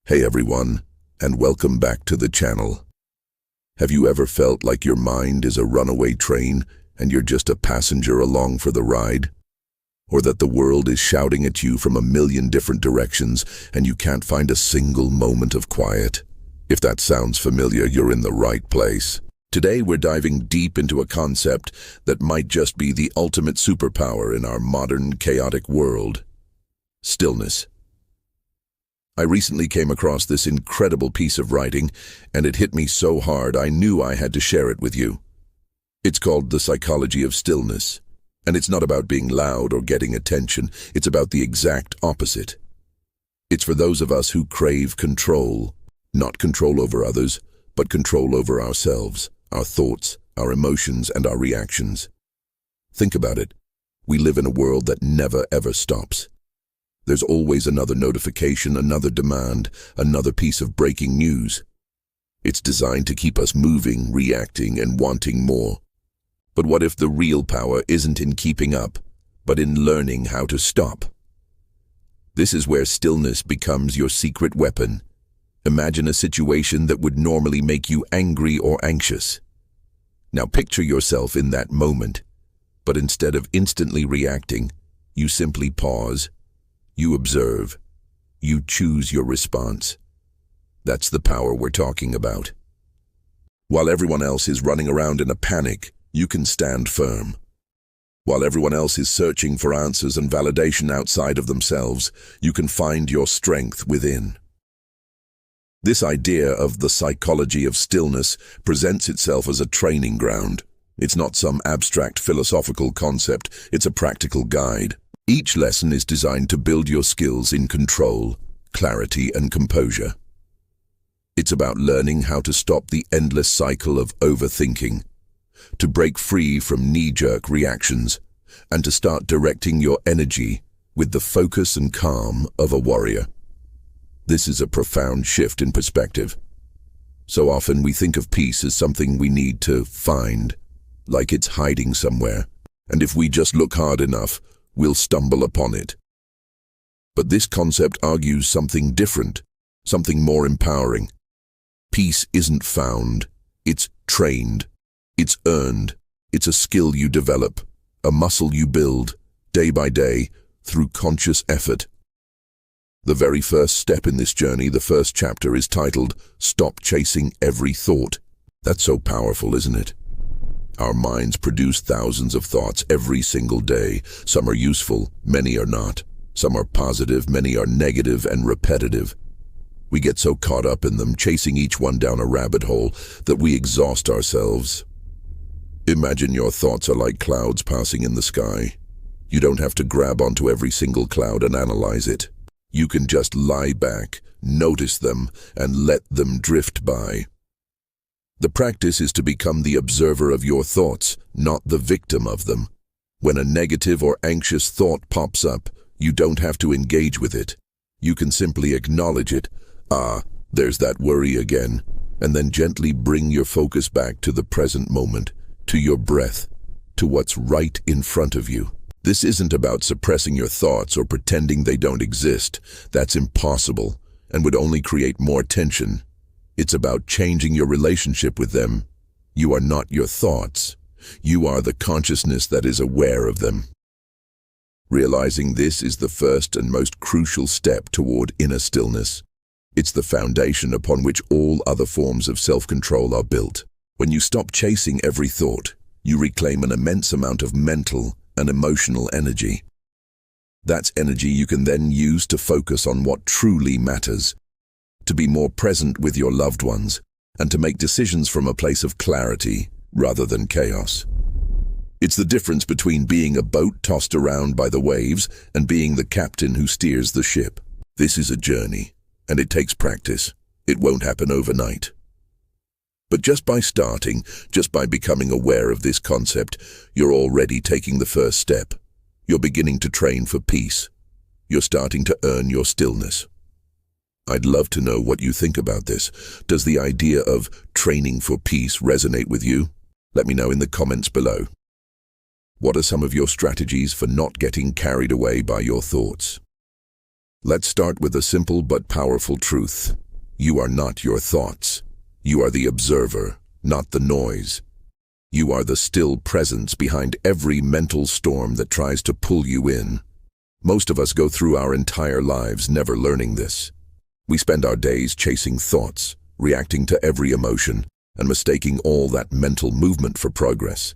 Hey everyone, and welcome back to the channel. Have you ever felt like your mind is a runaway train and you're just a passenger along for the ride? Or that the world is shouting at you from a million different directions and you can't find a single moment of quiet? If that sounds familiar, you're in the right place. Today we're diving deep into a concept that might just be the ultimate superpower in our modern, chaotic world: stillness. I recently came across this incredible piece of writing, and it hit me so hard I knew I had to share it with you. It's called The Psychology of Stillness, and it's not about being loud or getting attention. It's about the exact opposite. It's for those of us who crave control, not control over others, but control over ourselves, our thoughts, our emotions, and our reactions. Think about it. We live in a world that never ever stops. There's always another notification, another demand, another piece of breaking news. It's designed to keep us moving, reacting, and wanting more. But what if the real power isn't in keeping up, but in learning how to stop? This is where stillness becomes your secret weapon. Imagine a situation that would normally make you angry or anxious. Now picture yourself in that moment, but instead of instantly reacting, you simply pause. You observe. You choose your response. That's the power we're talking about. While everyone else is running around in a panic, you can stand firm. While everyone else is searching for answers and validation outside of themselves, you can find your strength within. This idea of the psychology of stillness presents itself as a training ground. It's not some abstract philosophical concept, it's a practical guide. Each lesson is designed to build your skills in control, clarity, and composure. It's about learning how to stop the endless cycle of overthinking, to break free from knee-jerk reactions, and to start directing your energy with the focus and calm of a warrior. This is a profound shift in perspective. So often we think of peace as something we need to find, like it's hiding somewhere, and if we just look hard enough, we'll stumble upon it. But this concept argues something different, something more empowering. Peace isn't found, it's trained, it's earned, it's a skill you develop, a muscle you build, day by day, through conscious effort. The very first step in this journey, the first chapter, is titled, "Stop Chasing Every Thought." That's so powerful, isn't it? Our minds produce thousands of thoughts every single day. Some are useful, many are not. Some are positive, many are negative and repetitive. We get so caught up in them, chasing each one down a rabbit hole, that we exhaust ourselves. Imagine your thoughts are like clouds passing in the sky. You don't have to grab onto every single cloud and analyze it. You can just lie back, notice them, and let them drift by. The practice is to become the observer of your thoughts, not the victim of them. When a negative or anxious thought pops up, you don't have to engage with it. You can simply acknowledge it. There's that worry again. And then gently bring your focus back to the present moment, to your breath, to what's right in front of you. This isn't about suppressing your thoughts or pretending they don't exist. That's impossible and would only create more tension. It's about changing your relationship with them. You are not your thoughts. You are the consciousness that is aware of them. Realizing this is the first and most crucial step toward inner stillness. It's the foundation upon which all other forms of self-control are built. When you stop chasing every thought, you reclaim an immense amount of mental and emotional energy. That's energy you can then use to focus on what truly matters, to be more present with your loved ones, and to make decisions from a place of clarity rather than chaos. It's the difference between being a boat tossed around by the waves and being the captain who steers the ship. This is a journey, and it takes practice. It won't happen overnight. But just by starting, just by becoming aware of this concept, you're already taking the first step. You're beginning to train for peace. You're starting to earn your stillness. I'd love to know what you think about this. Does the idea of training for peace resonate with you? Let me know in the comments below. What are some of your strategies for not getting carried away by your thoughts? Let's start with a simple but powerful truth. You are not your thoughts. You are the observer, not the noise. You are the still presence behind every mental storm that tries to pull you in. Most of us go through our entire lives never learning this. We spend our days chasing thoughts, reacting to every emotion, and mistaking all that mental movement for progress.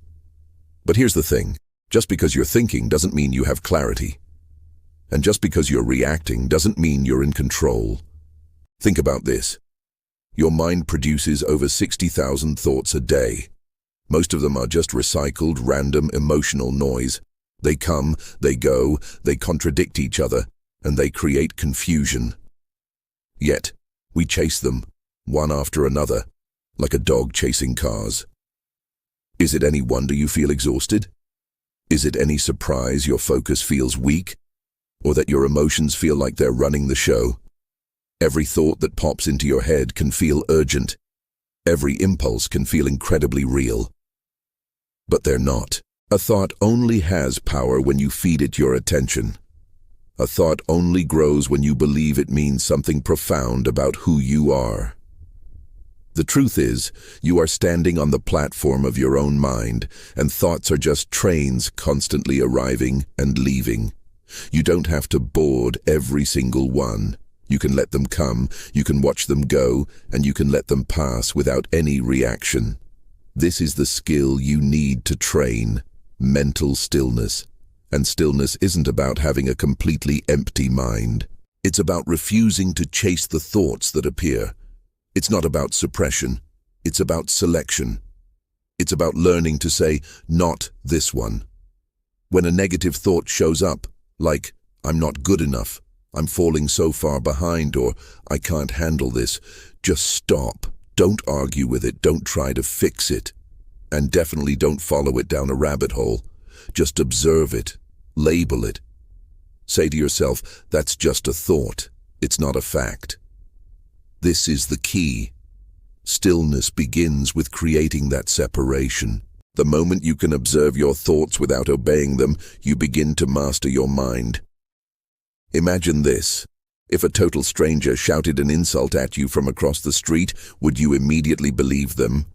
But here's the thing, just because you're thinking doesn't mean you have clarity. And just because you're reacting doesn't mean you're in control. Think about this. Your mind produces over 60,000 thoughts a day. Most of them are just recycled, random, emotional noise. They come, they go, they contradict each other, and they create confusion. Yet, we chase them, one after another, like a dog chasing cars. Is it any wonder you feel exhausted? Is it any surprise your focus feels weak? Or that your emotions feel like they're running the show? Every thought that pops into your head can feel urgent. Every impulse can feel incredibly real. But they're not. A thought only has power when you feed it your attention. A thought only grows when you believe it means something profound about who you are. The truth is, you are standing on the platform of your own mind, and thoughts are just trains constantly arriving and leaving. You don't have to board every single one. You can let them come, you can watch them go, and you can let them pass without any reaction. This is the skill you need to train, mental stillness. And stillness isn't about having a completely empty mind. It's about refusing to chase the thoughts that appear. It's not about suppression. It's about selection. It's about learning to say, not this one. When a negative thought shows up, like, I'm not good enough, I'm falling so far behind, or I can't handle this, just stop. Don't argue with it. Don't try to fix it. And definitely don't follow it down a rabbit hole. Just observe it. Label it. Say to yourself, that's just a thought. It's not a fact. This is the key. Stillness begins with creating that separation. The moment you can observe your thoughts without obeying them, you begin to master your mind. Imagine this. If a total stranger shouted an insult at you from across the street, would you immediately believe them?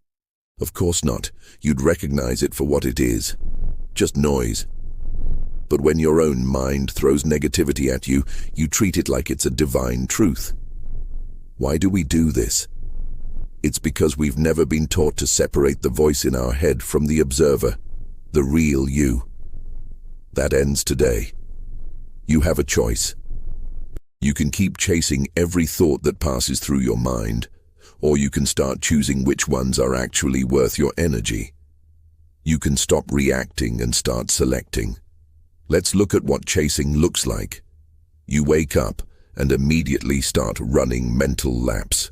Of course not. You'd recognize it for what it is. Just noise. But when your own mind throws negativity at you, you treat it like it's a divine truth. Why do we do this? It's because we've never been taught to separate the voice in our head from the observer, the real you. That ends today. You have a choice. You can keep chasing every thought that passes through your mind, or you can start choosing which ones are actually worth your energy. You can stop reacting and start selecting. Let's look at what chasing looks like. You wake up and immediately start running mental laps.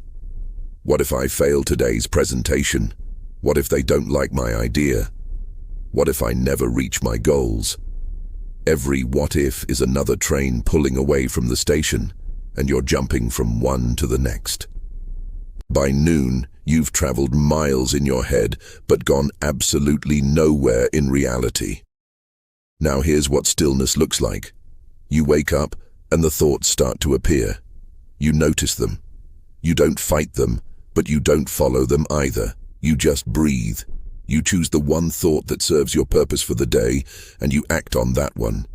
What if I fail today's presentation? What if they don't like my idea? What if I never reach my goals? Every what if is another train pulling away from the station, and you're jumping from one to the next. By noon, you've traveled miles in your head, but gone absolutely nowhere in reality. Now here's what stillness looks like. You wake up, and the thoughts start to appear. You notice them. You don't fight them, but you don't follow them either. You just breathe. You choose the one thought that serves your purpose for the day, and you act on that one.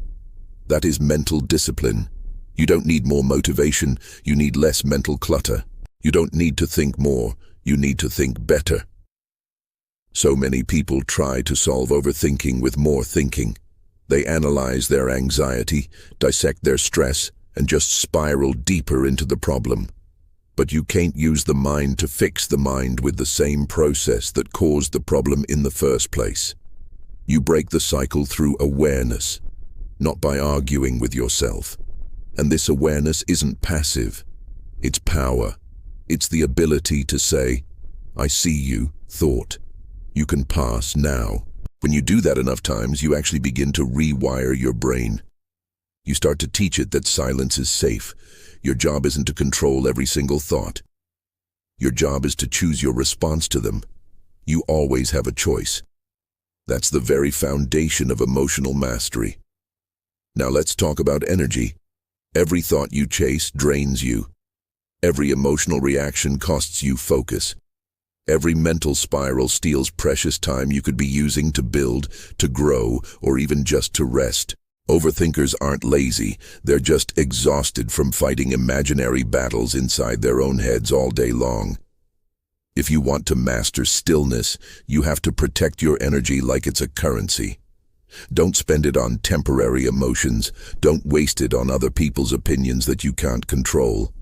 That is mental discipline. You don't need more motivation, you need less mental clutter. You don't need to think more, you need to think better. So many people try to solve overthinking with more thinking. They analyze their anxiety, dissect their stress, and just spiral deeper into the problem. But you can't use the mind to fix the mind with the same process that caused the problem in the first place. You break the cycle through awareness, not by arguing with yourself. And this awareness isn't passive. It's power. It's the ability to say, I see you, thought. You can pass now. When you do that enough times, you actually begin to rewire your brain. You start to teach it that silence is safe. Your job isn't to control every single thought. Your job is to choose your response to them. You always have a choice. That's the very foundation of emotional mastery. Now let's talk about energy. Every thought you chase drains you. Every emotional reaction costs you focus. Every mental spiral steals precious time you could be using to build, to grow, or even just to rest. Overthinkers aren't lazy, they're just exhausted from fighting imaginary battles inside their own heads all day long. If you want to master stillness, you have to protect your energy like it's a currency. Don't spend it on temporary emotions, don't waste it on other people's opinions that you can't control.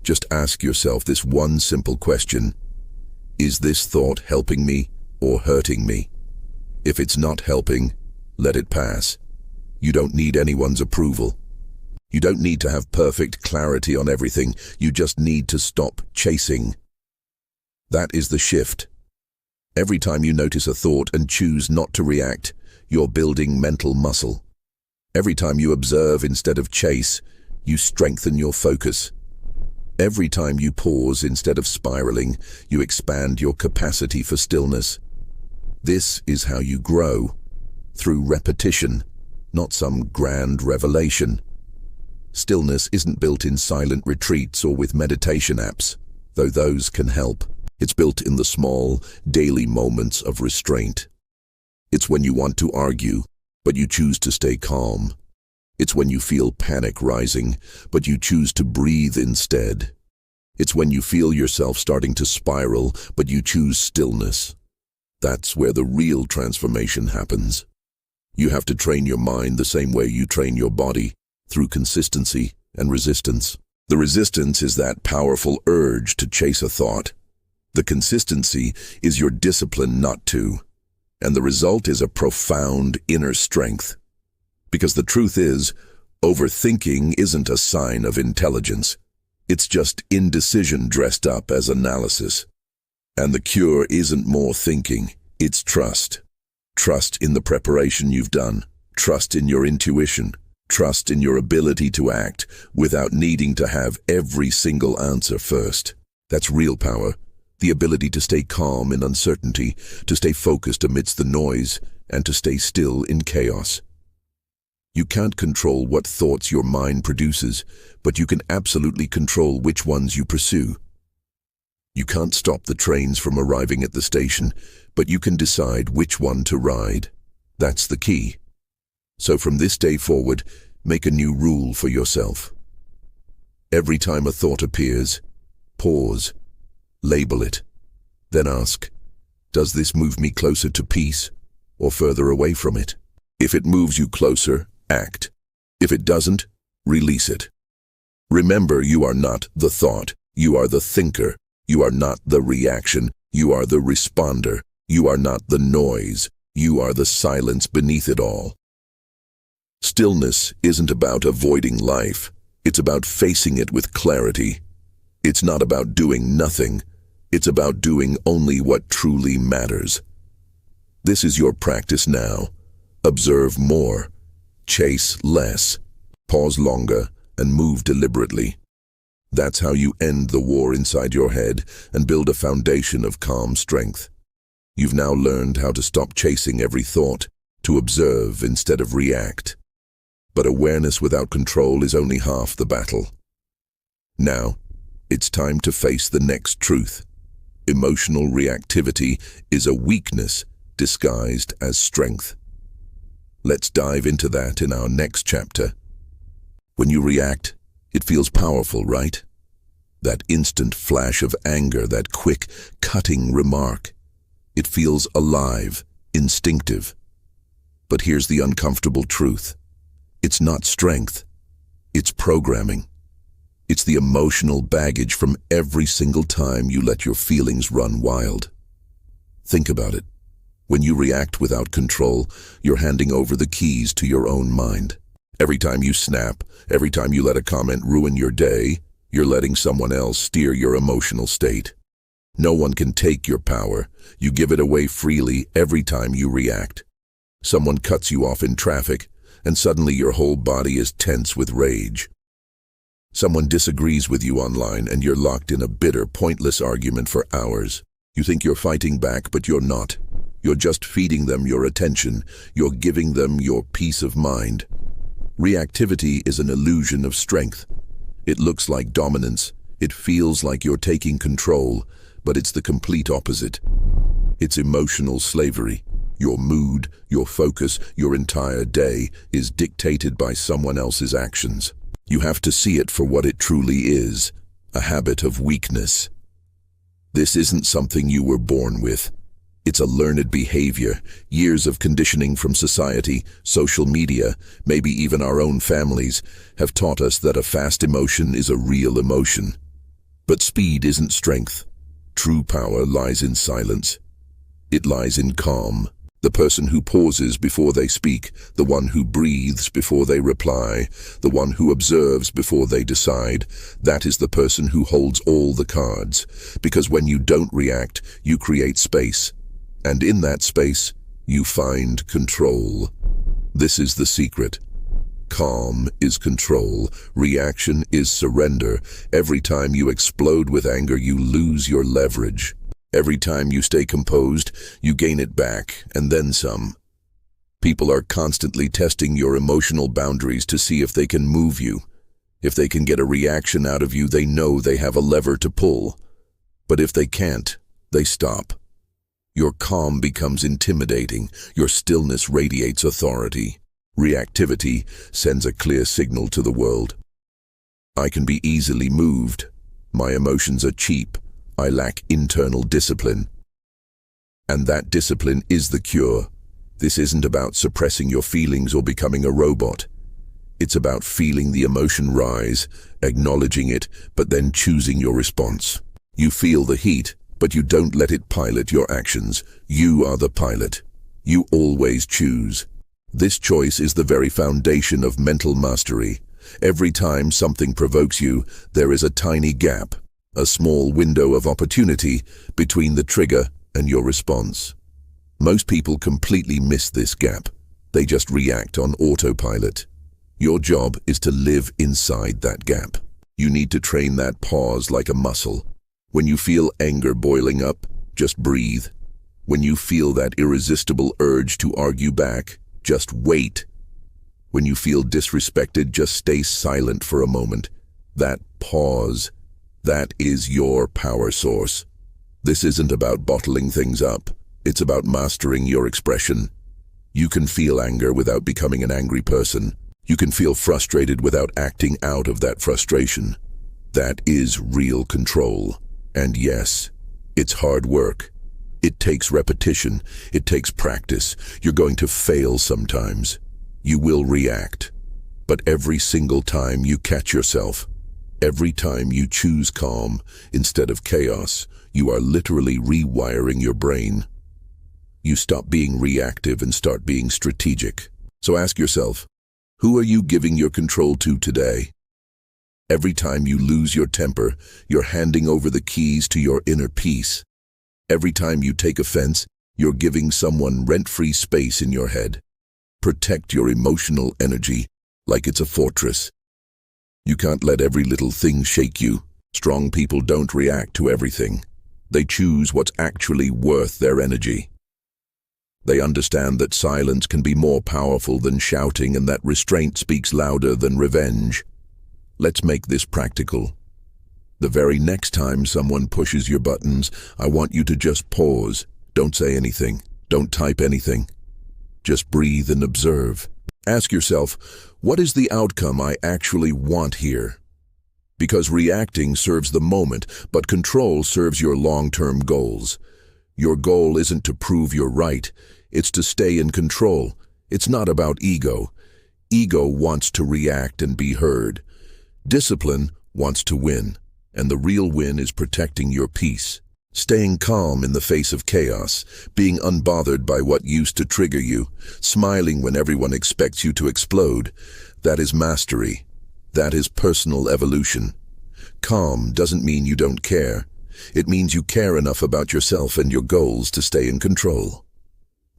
Just ask yourself this one simple question: is this thought helping me or hurting me? If it's not helping, let it pass. You don't need anyone's approval. You don't need to have perfect clarity on everything. You just need to stop chasing. That is the shift. Every time you notice a thought and choose not to react, you're building mental muscle. Every time you observe instead of chase, you strengthen your focus. Every time you pause instead of spiraling, you expand your capacity for stillness. This is how you grow, through repetition, not some grand revelation. Stillness isn't built in silent retreats or with meditation apps, though those can help. It's built in the small, daily moments of restraint. It's when you want to argue, but you choose to stay calm. It's when you feel panic rising, but you choose to breathe instead. It's when you feel yourself starting to spiral, but you choose stillness. That's where the real transformation happens. You have to train your mind the same way you train your body, through consistency and resistance. The resistance is that powerful urge to chase a thought. The consistency is your discipline not to. And the result is a profound inner strength. Because the truth is, overthinking isn't a sign of intelligence. It's just indecision dressed up as analysis. And the cure isn't more thinking, it's trust. Trust in the preparation you've done. Trust in your intuition. Trust in your ability to act without needing to have every single answer first. That's real power. The ability to stay calm in uncertainty, to stay focused amidst the noise, and to stay still in chaos. You can't control what thoughts your mind produces, but you can absolutely control which ones you pursue. You can't stop the trains from arriving at the station, but you can decide which one to ride. That's the key. So from this day forward, make a new rule for yourself. Every time a thought appears, pause, label it, then ask, does this move me closer to peace or further away from it? If it moves you closer, act. If it doesn't, release it. Remember, you are not the thought, you are the thinker. You are not the reaction, you are the responder. You are not the noise, you are the silence beneath it all. Stillness isn't about avoiding life, it's about facing it with clarity. It's not about doing nothing, it's about doing only what truly matters. This is your practice now. Observe more, chase less, pause longer, and move deliberately. That's how you end the war inside your head and build a foundation of calm strength. You've now learned how to stop chasing every thought, to observe instead of react. But awareness without control is only half the battle. Now, it's time to face the next truth. Emotional reactivity is a weakness disguised as strength. Let's dive into that in our next chapter. When you react, it feels powerful, right? That instant flash of anger, that quick, cutting remark. It feels alive, instinctive. But here's the uncomfortable truth. It's not strength. It's programming. It's the emotional baggage from every single time you let your feelings run wild. Think about it. When you react without control, you're handing over the keys to your own mind. Every time you snap, every time you let a comment ruin your day, you're letting someone else steer your emotional state. No one can take your power. You give it away freely every time you react. Someone cuts you off in traffic, and suddenly your whole body is tense with rage. Someone disagrees with you online, and you're locked in a bitter, pointless argument for hours. You think you're fighting back, but you're not. You're just feeding them your attention. You're giving them your peace of mind. Reactivity is an illusion of strength. It looks like dominance. It feels like you're taking control, but it's the complete opposite. It's emotional slavery. Your mood, your focus, your entire day is dictated by someone else's actions. You have to see it for what it truly is, a habit of weakness. This isn't something you were born with. It's a learned behavior, years of conditioning from society, social media, maybe even our own families, have taught us that a fast emotion is a real emotion. But speed isn't strength. True power lies in silence. It lies in calm. The person who pauses before they speak, the one who breathes before they reply, the one who observes before they decide, that is the person who holds all the cards. Because when you don't react, you create space. And in that space, you find control. This is the secret. Calm is control. Reaction is surrender. Every time you explode with anger, you lose your leverage. Every time you stay composed, you gain it back, and then some. People are constantly testing your emotional boundaries to see if they can move you. If they can get a reaction out of you, they know they have a lever to pull. But if they can't, they stop. Your calm becomes intimidating. Your stillness radiates authority. Reactivity sends a clear signal to the world. I can be easily moved. My emotions are cheap. I lack internal discipline. And that discipline is the cure. This isn't about suppressing your feelings or becoming a robot. It's about feeling the emotion rise, acknowledging it, but then choosing your response. You feel the heat, but you don't let it pilot your actions. You are the pilot. You always choose. This choice is the very foundation of mental mastery. Every time something provokes you, there is a tiny gap. A small window of opportunity between the trigger and your response. Most people completely miss this gap. They just react on autopilot. Your job is to live inside that gap. You need to train that pause like a muscle. When you feel anger boiling up, just breathe. When you feel that irresistible urge to argue back, just wait. When you feel disrespected, just stay silent for a moment. That pause. That is your power source. This isn't about bottling things up. It's about mastering your expression. You can feel anger without becoming an angry person. You can feel frustrated without acting out of that frustration. That is real control. And yes, it's hard work. It takes repetition. It takes practice. You're going to fail sometimes. You will react. But every single time you catch yourself, every time you choose calm instead of chaos, you are literally rewiring your brain. You stop being reactive and start being strategic. So ask yourself, who are you giving your control to today? Every time you lose your temper, you're handing over the keys to your inner peace. Every time you take offense, you're giving someone rent-free space in your head. Protect your emotional energy like it's a fortress. You can't let every little thing shake you. Strong people don't react to everything. They choose what's actually worth their energy. They understand that silence can be more powerful than shouting and that restraint speaks louder than revenge. Let's make this practical. The very next time someone pushes your buttons, I want you to just pause. Don't say anything. Don't type anything. Just breathe and observe. Ask yourself, what is the outcome I actually want here? Because reacting serves the moment, but control serves your long-term goals. Your goal isn't to prove you're right, it's to stay in control. It's not about ego. Ego wants to react and be heard. Discipline wants to win, and the real win is protecting your peace. Staying calm in the face of chaos, being unbothered by what used to trigger you, smiling when everyone expects you to explode, that is mastery. That is personal evolution. Calm doesn't mean you don't care. It means you care enough about yourself and your goals to stay in control.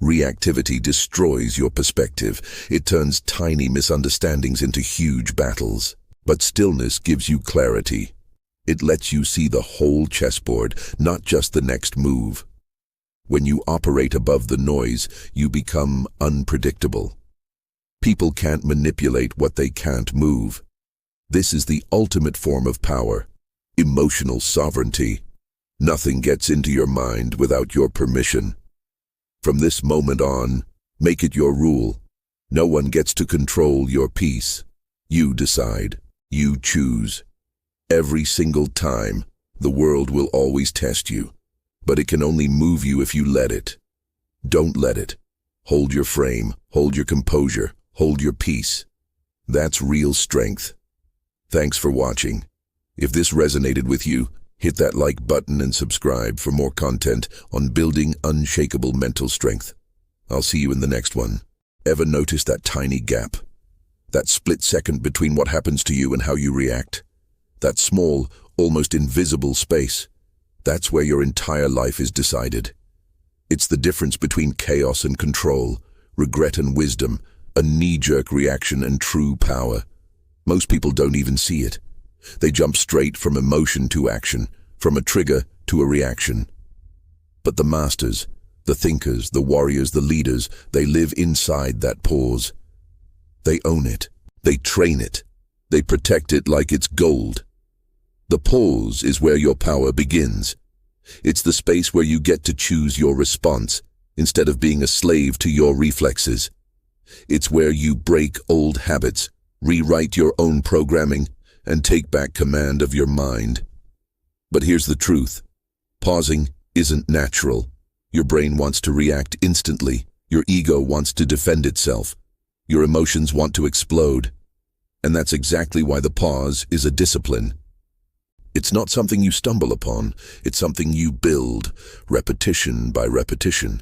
Reactivity destroys your perspective. It turns tiny misunderstandings into huge battles. But stillness gives you clarity. It lets you see the whole chessboard, not just the next move. When you operate above the noise, you become unpredictable. People can't manipulate what they can't move. This is the ultimate form of power, emotional sovereignty. Nothing gets into your mind without your permission. From this moment on, make it your rule. No one gets to control your peace. You decide. You choose. Every single time, the world will always test you, but it can only move you if you let it. Don't let it. Hold your frame, hold your composure, hold your peace. That's real strength. Thanks for watching. If this resonated with you, hit that like button and subscribe for more content on building unshakable mental strength. I'll see you in the next one. Ever notice that tiny gap? That split second between what happens to you and how you react? That small, almost invisible space? That's where your entire life is decided. It's the difference between chaos and control, regret and wisdom, a knee-jerk reaction and true power. Most people don't even see it. They jump straight from emotion to action, from a trigger to a reaction. But the masters, the thinkers, the warriors, the leaders, they live inside that pause. They own it. They train it. They protect it like it's gold. The pause is where your power begins. It's the space where you get to choose your response instead of being a slave to your reflexes. It's where you break old habits, rewrite your own programming, and take back command of your mind. But here's the truth. Pausing isn't natural. Your brain wants to react instantly. Your ego wants to defend itself. Your emotions want to explode. And that's exactly why the pause is a discipline. It's not something you stumble upon. It's something you build, repetition by repetition.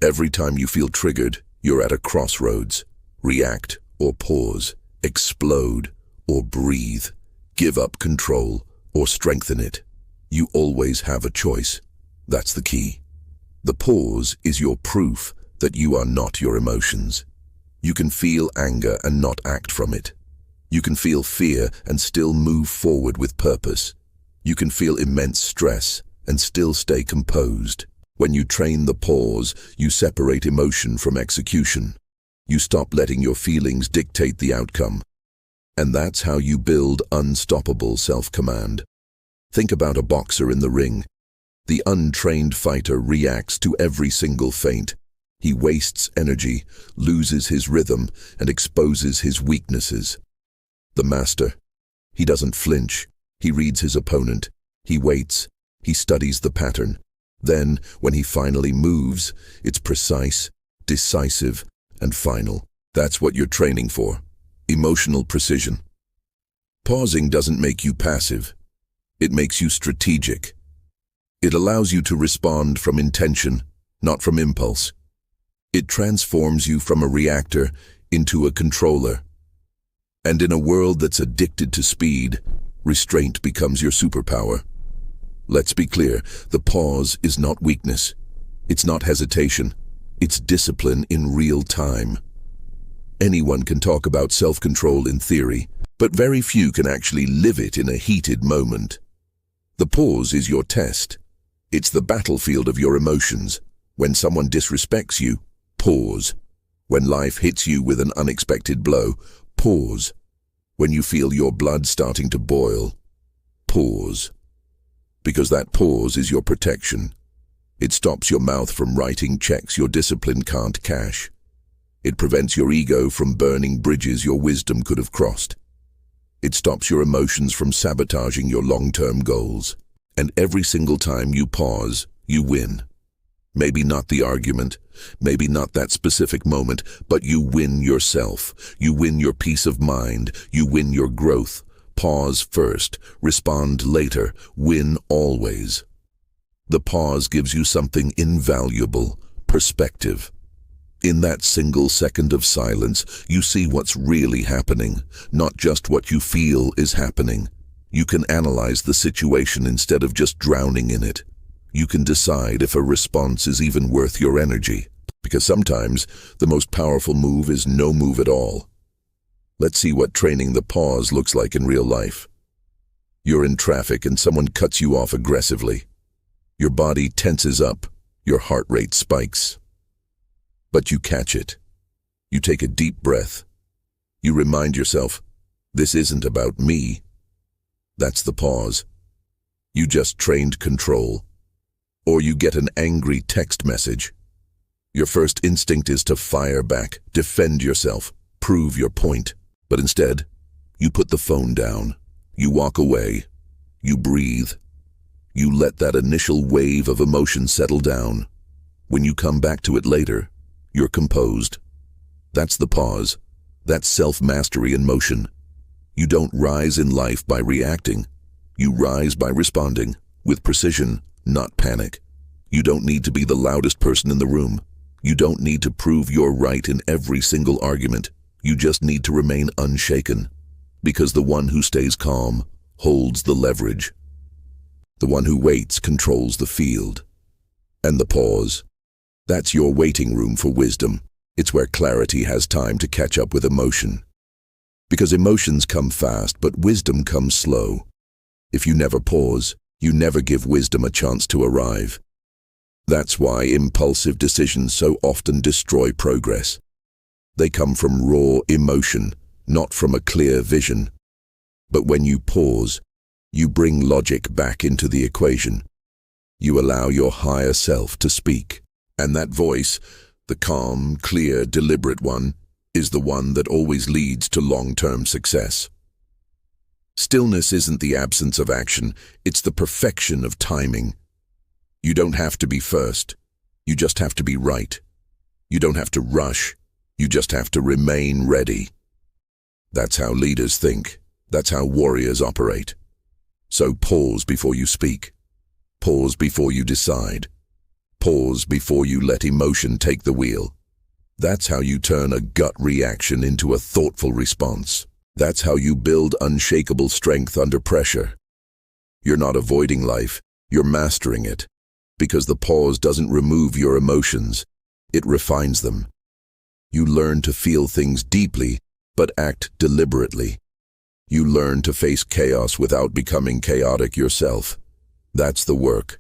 Every time you feel triggered, you're at a crossroads. React or pause. Explode or breathe. Give up control or strengthen it. You always have a choice. That's the key. The pause is your proof that you are not your emotions. You can feel anger and not act from it. You can feel fear and still move forward with purpose. You can feel immense stress and still stay composed. When you train the pause, you separate emotion from execution. You stop letting your feelings dictate the outcome. And that's how you build unstoppable self-command. Think about a boxer in the ring. The untrained fighter reacts to every single feint. He wastes energy, loses his rhythm, and exposes his weaknesses. The master, he doesn't flinch. He reads his opponent. He waits. He studies the pattern. Then, when he finally moves, it's precise, decisive, and final. That's what you're training for. Emotional precision. Pausing doesn't make you passive. It makes you strategic. It allows you to respond from intention, not from impulse. It transforms you from a reactor into a controller. And in a world that's addicted to speed, restraint becomes your superpower. Let's be clear, the pause is not weakness. It's not hesitation. It's discipline in real time. Anyone can talk about self-control in theory, but very few can actually live it in a heated moment. The pause is your test. It's the battlefield of your emotions. When someone disrespects you, pause. When life hits you with an unexpected blow, pause. When you feel your blood starting to boil, pause. Because that pause is your protection. It stops your mouth from writing checks your discipline can't cash. It prevents your ego from burning bridges your wisdom could have crossed. It stops your emotions from sabotaging your long-term goals. And every single time you pause, you win. Maybe not the argument, maybe not that specific moment, but you win yourself. You win your peace of mind. You win your growth. Pause first, respond later, win always. The pause gives you something invaluable, perspective. In that single second of silence, you see what's really happening, not just what you feel is happening. You can analyze the situation instead of just drowning in it. You can decide if a response is even worth your energy, because sometimes the most powerful move is no move at all. Let's see what training the pause looks like in real life. You're in traffic and someone cuts you off aggressively. Your body tenses up, your heart rate spikes. But you catch it. You take a deep breath. You remind yourself, this isn't about me. That's the pause. You just trained control. Or you get an angry text message. Your first instinct is to fire back, defend yourself, prove your point. But instead, you put the phone down. You walk away. You breathe. You let that initial wave of emotion settle down. When you come back to it later, you're composed. That's the pause. That's self-mastery in motion. You don't rise in life by reacting. You rise by responding, with precision, not panic. You don't need to be the loudest person in the room. You don't need to prove you're right in every single argument. You just need to remain unshaken. Because the one who stays calm holds the leverage. The one who waits controls the field. And the pause. That's your waiting room for wisdom. It's where clarity has time to catch up with emotion. Because emotions come fast, but wisdom comes slow. If you never pause, you never give wisdom a chance to arrive. That's why impulsive decisions so often destroy progress. They come from raw emotion, not from a clear vision. But when you pause, you bring logic back into the equation. You allow your higher self to speak. And that voice, the calm, clear, deliberate one, is the one that always leads to long-term success. Stillness isn't the absence of action, it's the perfection of timing. You don't have to be first, you just have to be right. You don't have to rush, you just have to remain ready. That's how leaders think, that's how warriors operate. So pause before you speak. Pause before you decide. Pause before you let emotion take the wheel. That's how you turn a gut reaction into a thoughtful response. That's how you build unshakable strength under pressure. You're not avoiding life, you're mastering it. Because the pause doesn't remove your emotions, it refines them. You learn to feel things deeply, but act deliberately. You learn to face chaos without becoming chaotic yourself. That's the work.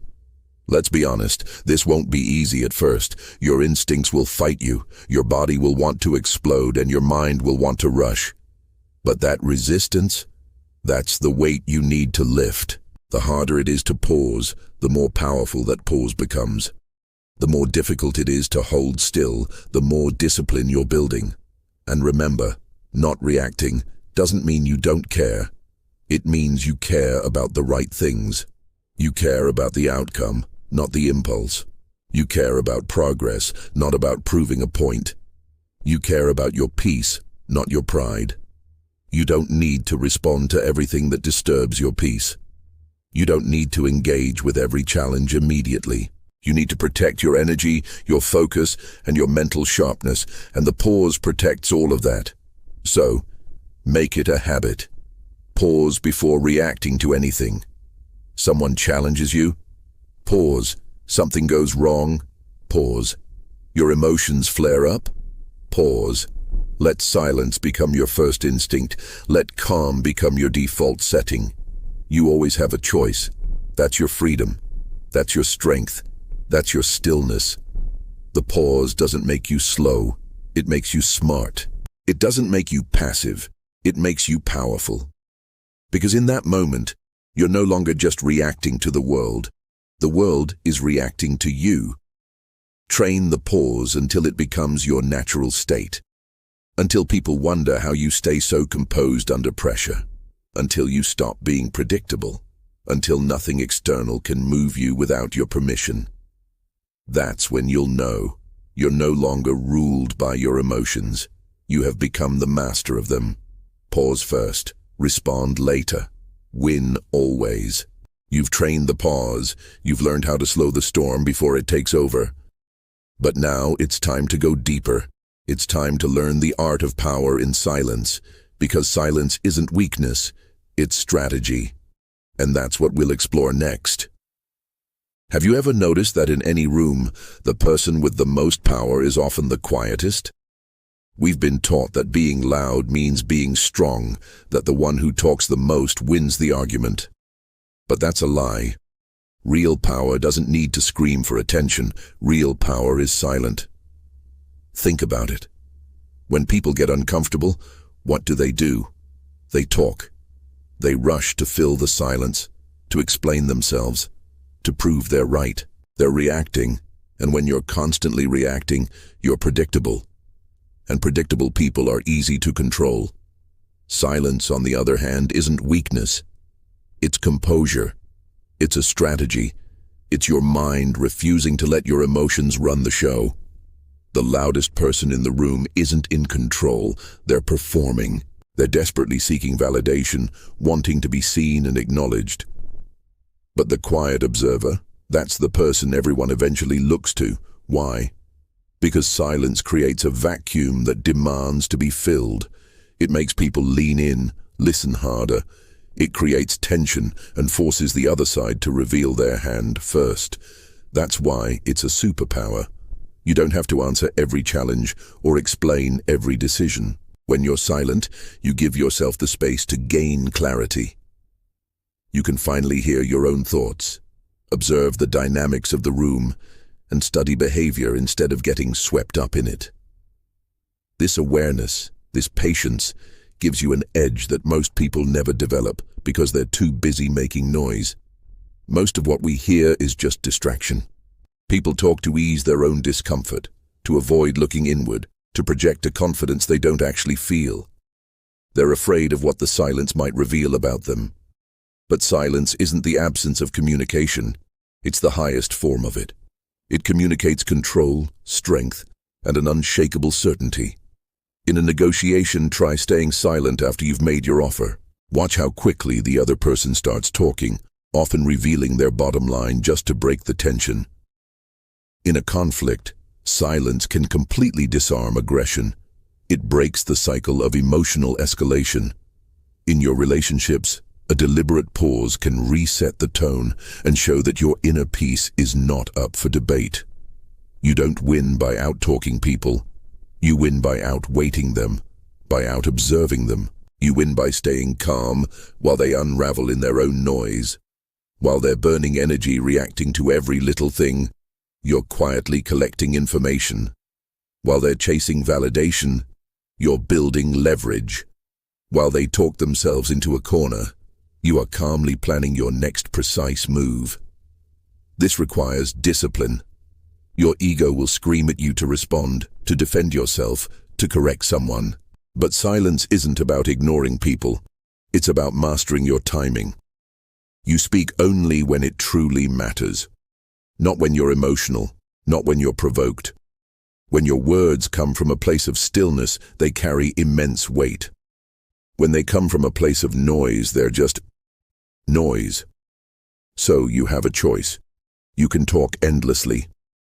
Let's be honest, this won't be easy at first. Your instincts will fight you, your body will want to explode, and your mind will want to rush. But that resistance, that's the weight you need to lift. The harder it is to pause, the more powerful that pause becomes. The more difficult it is to hold still, the more discipline you're building. And remember, not reacting doesn't mean you don't care. It means you care about the right things. You care about the outcome, not the impulse. You care about progress, not about proving a point. You care about your peace, not your pride. You don't need to respond to everything that disturbs your peace. You don't need to engage with every challenge immediately. You need to protect your energy, your focus, and your mental sharpness, and the pause protects all of that. So, make it a habit. Pause before reacting to anything. Someone challenges you? Pause. Something goes wrong? Pause. Your emotions flare up? Pause. Let silence become your first instinct. Let calm become your default setting. You always have a choice. That's your freedom. That's your strength. That's your stillness. The pause doesn't make you slow. It makes you smart. It doesn't make you passive. It makes you powerful. Because in that moment, you're no longer just reacting to the world. The world is reacting to you. Train the pause until it becomes your natural state. Until people wonder how you stay so composed under pressure. Until you stop being predictable. Until nothing external can move you without your permission. That's when you'll know you're no longer ruled by your emotions. You have become the master of them. Pause first, respond later. Win always. You've trained the pause. You've learned how to slow the storm before it takes over. But now it's time to go deeper. It's time to learn the art of power in silence, because silence isn't weakness, it's strategy. And that's what we'll explore next. Have you ever noticed that in any room, the person with the most power is often the quietest? We've been taught that being loud means being strong, that the one who talks the most wins the argument. But that's a lie. Real power doesn't need to scream for attention. Real power is silent. Think about it. When people get uncomfortable, what do? They talk. They rush to fill the silence, to explain themselves, to prove they're right. They're reacting, and when you're constantly reacting, you're predictable. And predictable people are easy to control. Silence, on the other hand, isn't weakness. It's composure. It's a strategy. It's your mind refusing to let your emotions run the show. The loudest person in the room isn't in control. They're performing. They're desperately seeking validation, wanting to be seen and acknowledged. But the quiet observer, that's the person everyone eventually looks to. Why? Because silence creates a vacuum that demands to be filled. It makes people lean in, listen harder. It creates tension and forces the other side to reveal their hand first. That's why it's a superpower. You don't have to answer every challenge or explain every decision. When you're silent, you give yourself the space to gain clarity. You can finally hear your own thoughts, observe the dynamics of the room, and study behavior instead of getting swept up in it. This awareness, this patience, gives you an edge that most people never develop because they're too busy making noise. Most of what we hear is just distraction. People talk to ease their own discomfort, to avoid looking inward, to project a confidence they don't actually feel. They're afraid of what the silence might reveal about them. But silence isn't the absence of communication. It's the highest form of it. It communicates control, strength, and an unshakable certainty. In a negotiation, try staying silent after you've made your offer. Watch how quickly the other person starts talking, often revealing their bottom line just to break the tension. In a conflict, silence can completely disarm aggression. It breaks the cycle of emotional escalation. In your relationships, a deliberate pause can reset the tone and show that your inner peace is not up for debate. You don't win by out-talking people. You win by outweighting them, by out-observing them. You win by staying calm while they unravel in their own noise. While they're burning energy reacting to every little thing, you're quietly collecting information. While they're chasing validation, you're building leverage. While they talk themselves into a corner, you are calmly planning your next precise move. This requires discipline. Your ego will scream at you to respond, to defend yourself, to correct someone. But silence isn't about ignoring people. It's about mastering your timing. You speak only when it truly matters. Not when you're emotional, not when you're provoked. When your words come from a place of stillness, they carry immense weight. When they come from a place of noise, they're just noise. So you have a choice. You can talk endlessly,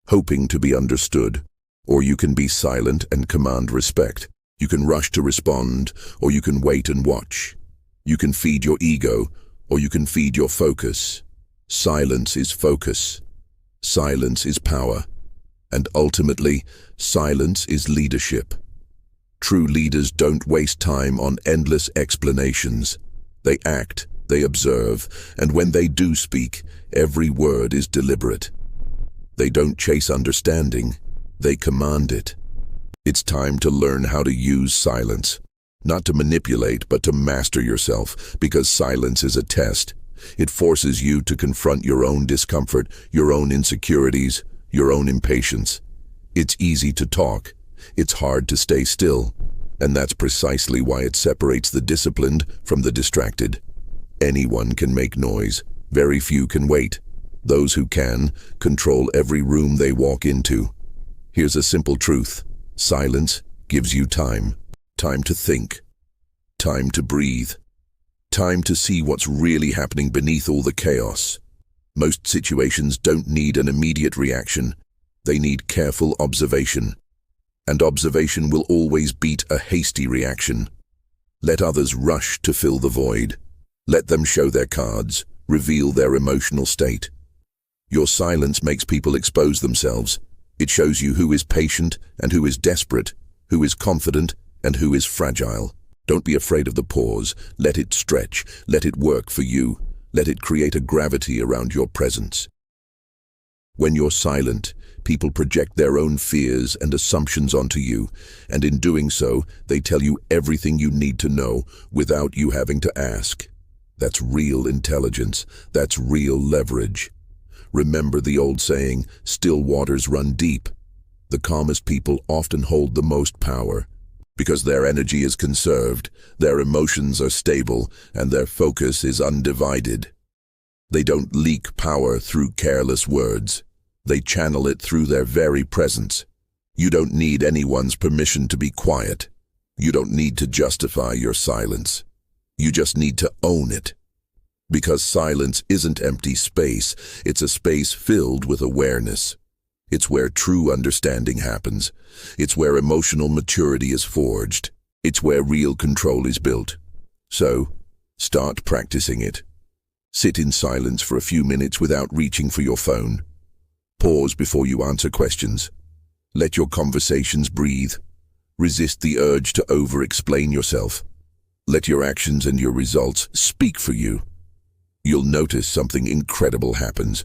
hoping to be understood, or you can be silent and command respect. You can rush to respond, or you can wait and watch. You can feed your ego, or you can feed your focus. Silence is focus. Silence is power. And ultimately, silence is leadership. True leaders don't waste time on endless explanations. They act, they observe, and when they do speak, every word is deliberate. They don't chase understanding, they command it. It's time to learn how to use silence. Not to manipulate, but to master yourself, because silence is a test. It forces you to confront your own discomfort, your own insecurities, your own impatience. It's easy to talk. It's hard to stay still. And that's precisely why it separates the disciplined from the distracted. Anyone can make noise. Very few can wait. Those who can, control every room they walk into. Here's a simple truth. Silence gives you time. Time to think. Time to breathe. Time to see what's really happening beneath all the chaos. Most situations don't need an immediate reaction. They need careful observation. And observation will always beat a hasty reaction. Let others rush to fill the void. Let them show their cards, reveal their emotional state. Your silence makes people expose themselves. It shows you who is patient and who is desperate, who is confident and who is fragile. Don't be afraid of the pause. Let it stretch. Let it work for you. Let it create a gravity around your presence. When you're silent, people project their own fears and assumptions onto you, and in doing so, they tell you everything you need to know without you having to ask. That's real intelligence. That's real leverage. Remember the old saying, still waters run deep. The calmest people often hold the most power, because their energy is conserved, their emotions are stable, and their focus is undivided. They don't leak power through careless words. They channel it through their very presence. You don't need anyone's permission to be quiet. You don't need to justify your silence. You just need to own it. Because silence isn't empty space, it's a space filled with awareness. It's where true understanding happens. It's where emotional maturity is forged. It's where real control is built. So, start practicing it. Sit in silence for a few minutes without reaching for your phone. Pause before you answer questions. Let your conversations breathe. Resist the urge to over-explain yourself. Let your actions and your results speak for you. You'll notice something incredible happens.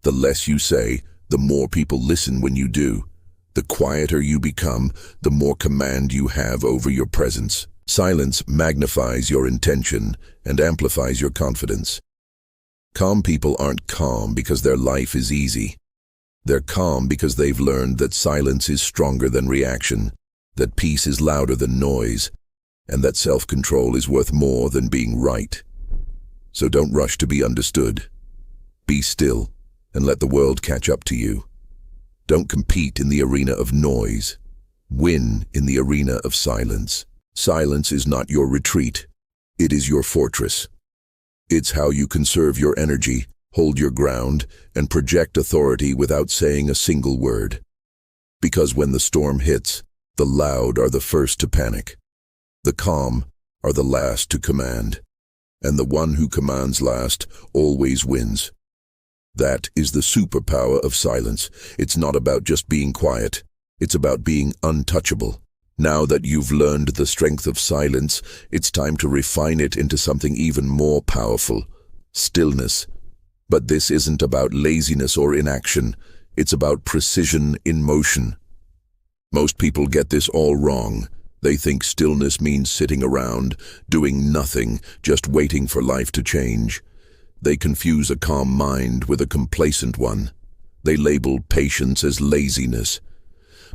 The less you say, the more people listen when you do. The quieter you become, the more command you have over your presence. Silence magnifies your intention and amplifies your confidence. Calm people aren't calm because their life is easy. They're calm because they've learned that silence is stronger than reaction, that peace is louder than noise, and that self-control is worth more than being right. So don't rush to be understood. Be still and let the world catch up to you. Don't compete in the arena of noise. Win in the arena of silence. Silence is not your retreat. It is your fortress. It's how you conserve your energy, hold your ground, and project authority without saying a single word. Because when the storm hits, the loud are the first to panic. The calm are the last to command. And the one who commands last always wins. That is the superpower of silence. It's not about just being quiet. It's about being untouchable. Now that you've learned the strength of silence, it's time to refine it into something even more powerful: stillness. But this isn't about laziness or inaction. It's about precision in motion. Most people get this all wrong. They think stillness means sitting around, doing nothing, just waiting for life to change. They confuse a calm mind with a complacent one. They label patience as laziness.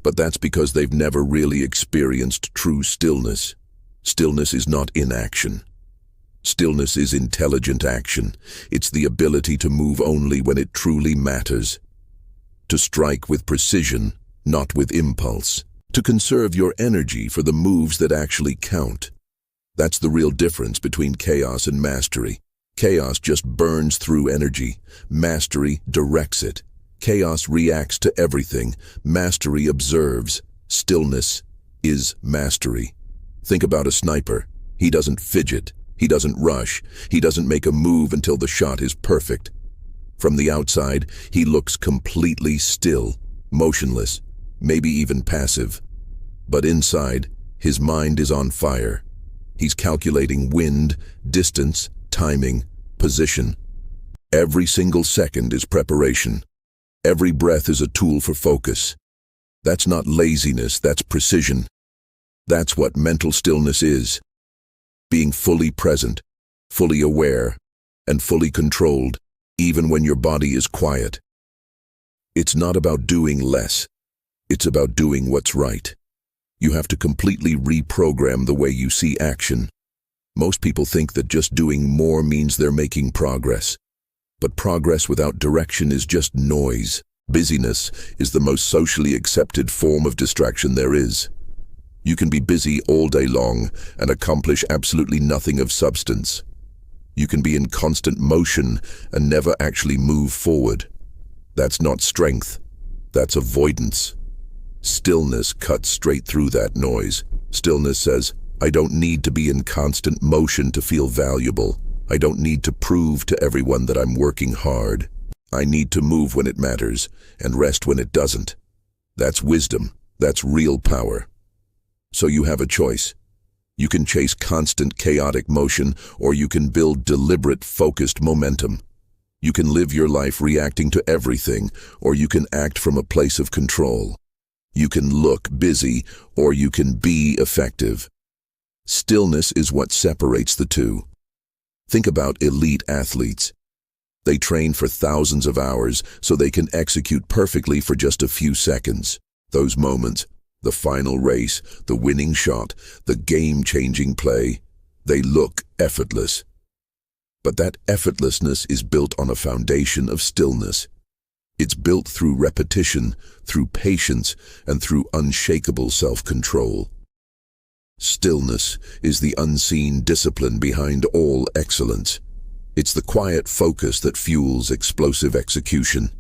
But that's because they've never really experienced true stillness. Stillness is not inaction. Stillness is intelligent action. It's the ability to move only when it truly matters. To strike with precision, not with impulse. To conserve your energy for the moves that actually count. That's the real difference between chaos and mastery. Chaos just burns through energy. Mastery directs it. Chaos reacts to everything. Mastery observes. Stillness is mastery. Think about a sniper. He doesn't fidget. He doesn't rush. He doesn't make a move until the shot is perfect. From the outside, he looks completely still, motionless, maybe even passive. But inside, his mind is on fire. He's calculating wind, distance, timing, position. Every single second is preparation. Every breath is a tool for focus. That's not laziness, that's precision. That's what mental stillness is. Being fully present, fully aware, and fully controlled, even when your body is quiet. It's not about doing less. It's about doing what's right. You have to completely reprogram the way you see action. Most people think that just doing more means they're making progress. But progress without direction is just noise. Busyness is the most socially accepted form of distraction there is. You can be busy all day long and accomplish absolutely nothing of substance. You can be in constant motion and never actually move forward. That's not strength. That's avoidance. Stillness cuts straight through that noise. Stillness says, I don't need to be in constant motion to feel valuable. I don't need to prove to everyone that I'm working hard. I need to move when it matters and rest when it doesn't. That's wisdom. That's real power. So you have a choice. You can chase constant chaotic motion, or you can build deliberate, focused momentum. You can live your life reacting to everything, or you can act from a place of control. You can look busy, or you can be effective. Stillness is what separates the two. Think about elite athletes. They train for thousands of hours so they can execute perfectly for just a few seconds. Those moments, the final race, the winning shot, the game-changing play, they look effortless. But that effortlessness is built on a foundation of stillness. It's built through repetition, through patience, and through unshakable self-control. Stillness is the unseen discipline behind all excellence. It's the quiet focus that fuels explosive execution.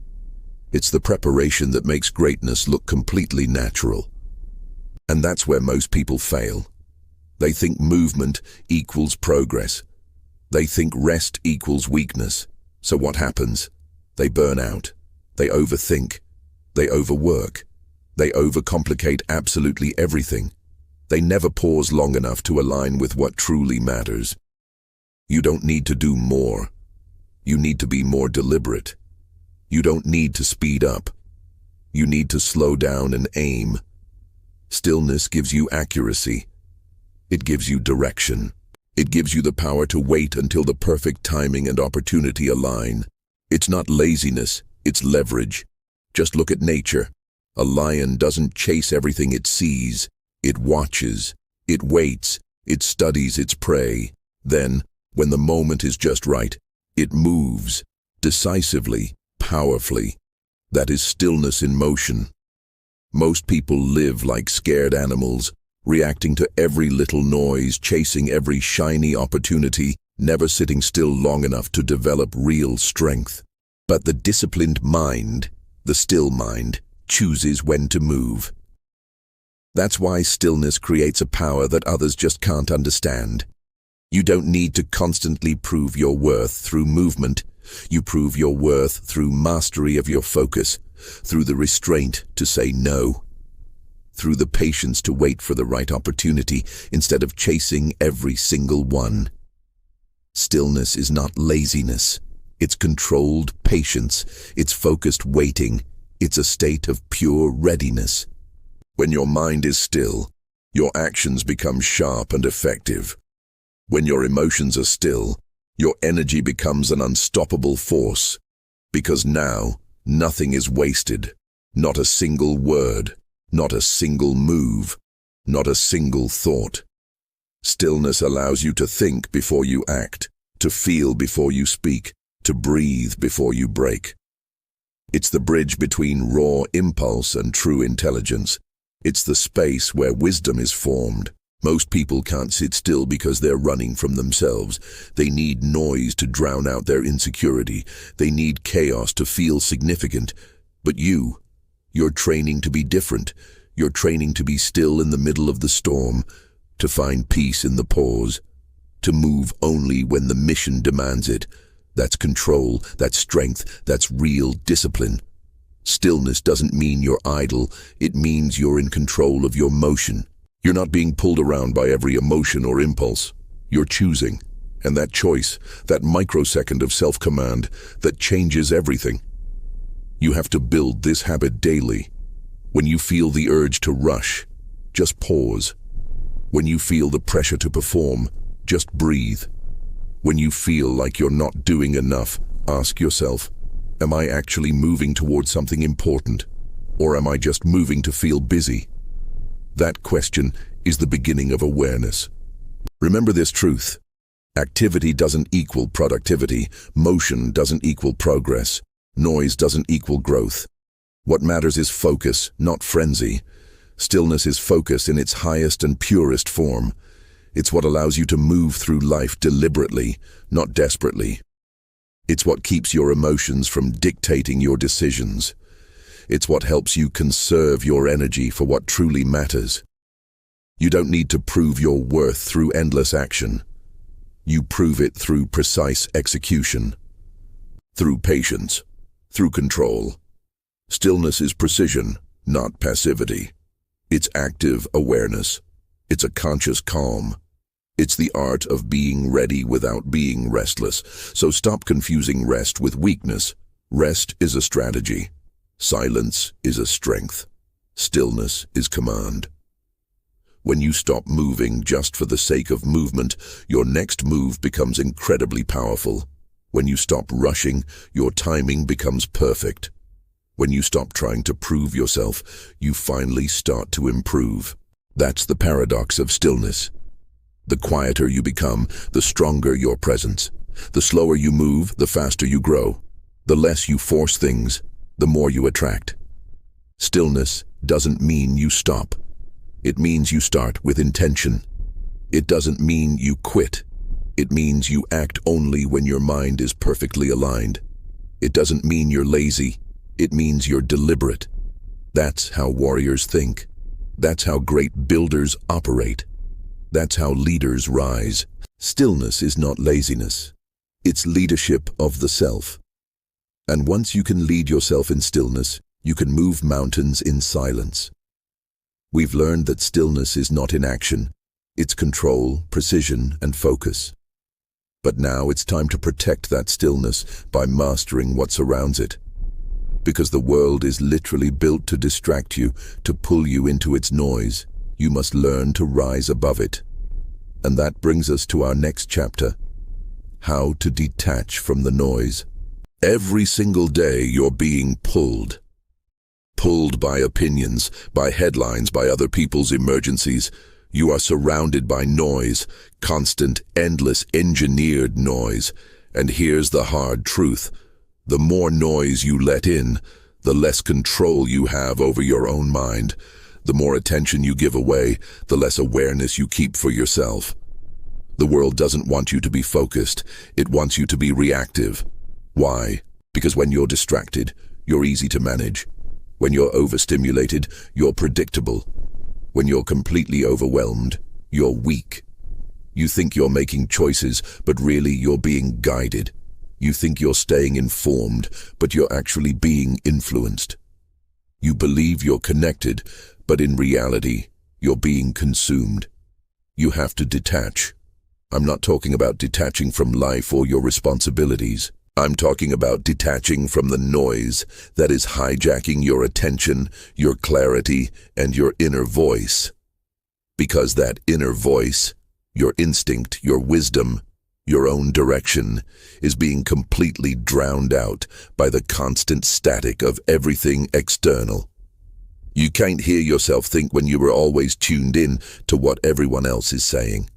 It's the preparation that makes greatness look completely natural. And that's where most people fail. They think movement equals progress. They think rest equals weakness. So what happens? They burn out. They overthink. They overwork. They overcomplicate absolutely everything. They never pause long enough to align with what truly matters. You don't need to do more. You need to be more deliberate. You don't need to speed up. You need to slow down and aim. Stillness gives you accuracy. It gives you direction. It gives you the power to wait until the perfect timing and opportunity align. It's not laziness, it's leverage. Just look at nature. A lion doesn't chase everything it sees. It watches. It waits. It studies its prey. Then, when the moment is just right, it moves, decisively, powerfully. That is stillness in motion. Most people live like scared animals, reacting to every little noise, chasing every shiny opportunity, never sitting still long enough to develop real strength. But the disciplined mind, the still mind, chooses when to move. That's why stillness creates a power that others just can't understand. You don't need to constantly prove your worth through movement. You prove your worth through mastery of your focus, through the restraint to say no, through the patience to wait for the right opportunity instead of chasing every single one. Stillness is not laziness. It's controlled patience. It's focused waiting. It's a state of pure readiness. When your mind is still, your actions become sharp and effective. When your emotions are still, your energy becomes an unstoppable force. Because now, nothing is wasted. Not a single word. Not a single move. Not a single thought. Stillness allows you to think before you act, to feel before you speak, to breathe before you break. It's the bridge between raw impulse and true intelligence. It's the space where wisdom is formed. Most people can't sit still because they're running from themselves. They need noise to drown out their insecurity. They need chaos to feel significant. But you're training to be different. You're training to be still in the middle of the storm, to find peace in the pause, to move only when the mission demands it. That's control, that's strength, that's real discipline. Stillness doesn't mean you're idle. It means you're in control of your motion. You're not being pulled around by every emotion or impulse. You're choosing. And that choice, that microsecond of self-command, that changes everything. You have to build this habit daily. When you feel the urge to rush, just pause. When you feel the pressure to perform, just breathe. When you feel like you're not doing enough, ask yourself, am I actually moving towards something important? Or am I just moving to feel busy? That question is the beginning of awareness. Remember this truth. Activity doesn't equal productivity. Motion doesn't equal progress. Noise doesn't equal growth. What matters is focus, not frenzy. Stillness is focus in its highest and purest form. It's what allows you to move through life deliberately, not desperately. It's what keeps your emotions from dictating your decisions. It's what helps you conserve your energy for what truly matters. You don't need to prove your worth through endless action. You prove it through precise execution, through patience, through control. Stillness is precision, not passivity. It's active awareness. It's a conscious calm. It's the art of being ready without being restless. So stop confusing rest with weakness. Rest is a strategy. Silence is a strength. Stillness is command. When you stop moving just for the sake of movement, your next move becomes incredibly powerful. When you stop rushing, your timing becomes perfect. When you stop trying to prove yourself, you finally start to improve. That's the paradox of stillness. The quieter you become, the stronger your presence. The slower you move, the faster you grow. The less you force things, the more you attract. Stillness doesn't mean you stop. It means you start with intention. It doesn't mean you quit. It means you act only when your mind is perfectly aligned. It doesn't mean you're lazy. It means you're deliberate. That's how warriors think. That's how great builders operate. That's how leaders rise. Stillness is not laziness. It's leadership of the self. And once you can lead yourself in stillness, you can move mountains in silence. We've learned that stillness is not inaction. It's control, precision, and focus. But now it's time to protect that stillness by mastering what surrounds it. Because the world is literally built to distract you, to pull you into its noise. You must learn to rise above it. And that brings us to our next chapter: how to detach from the noise. Every single day you're being pulled. Pulled by opinions, by headlines, by other people's emergencies. You are surrounded by noise, constant, endless, engineered noise. And here's the hard truth. The more noise you let in, the less control you have over your own mind. The more attention you give away, the less awareness you keep for yourself. The world doesn't want you to be focused. It wants you to be reactive. Why? Because when you're distracted, you're easy to manage. When you're overstimulated, you're predictable. When you're completely overwhelmed, you're weak. You think you're making choices, but really you're being guided. You think you're staying informed, but you're actually being influenced. You believe you're connected, but in reality, you're being consumed. You have to detach. I'm not talking about detaching from life or your responsibilities. I'm talking about detaching from the noise that is hijacking your attention, your clarity, and your inner voice. Because that inner voice, your instinct, your wisdom, your own direction, is being completely drowned out by the constant static of everything external. You can't hear yourself think when you are always tuned in to what everyone else is saying.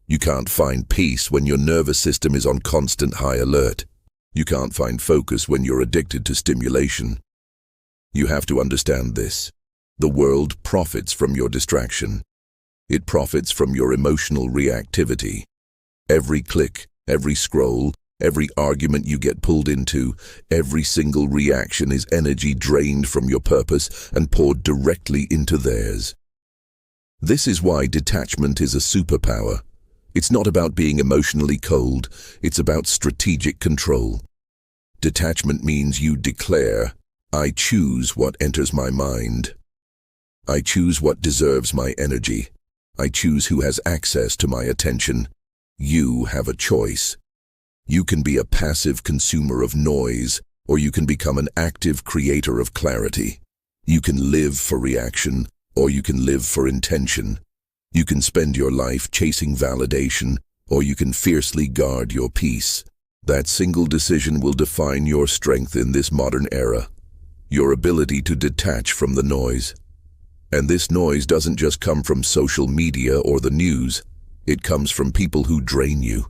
You can't find peace when your nervous system is on constant high alert. You can't find focus when you're addicted to stimulation. You have to understand this. The world profits from your distraction. It profits from your emotional reactivity. Every click, every scroll, every argument you get pulled into, every single reaction is energy drained from your purpose and poured directly into theirs. This is why detachment is a superpower. It's not about being emotionally cold, it's about strategic control. Detachment means you declare, I choose what enters my mind. I choose what deserves my energy. I choose who has access to my attention. You have a choice. You can be a passive consumer of noise, or you can become an active creator of clarity. You can live for reaction, or you can live for intention. You can spend your life chasing validation, or you can fiercely guard your peace. That single decision will define your strength in this modern era. Your ability to detach from the noise. And this noise doesn't just come from social media or the news. It comes from people who drain you.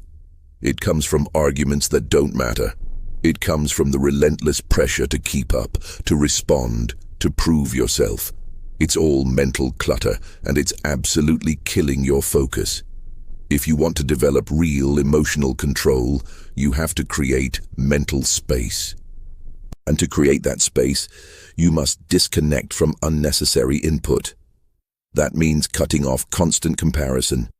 It comes from arguments that don't matter. It comes from the relentless pressure to keep up, to respond, to prove yourself. It's all mental clutter, and it's absolutely killing your focus. If you want to develop real emotional control, you have to create mental space. And to create that space, you must disconnect from unnecessary input. That means cutting off constant comparison.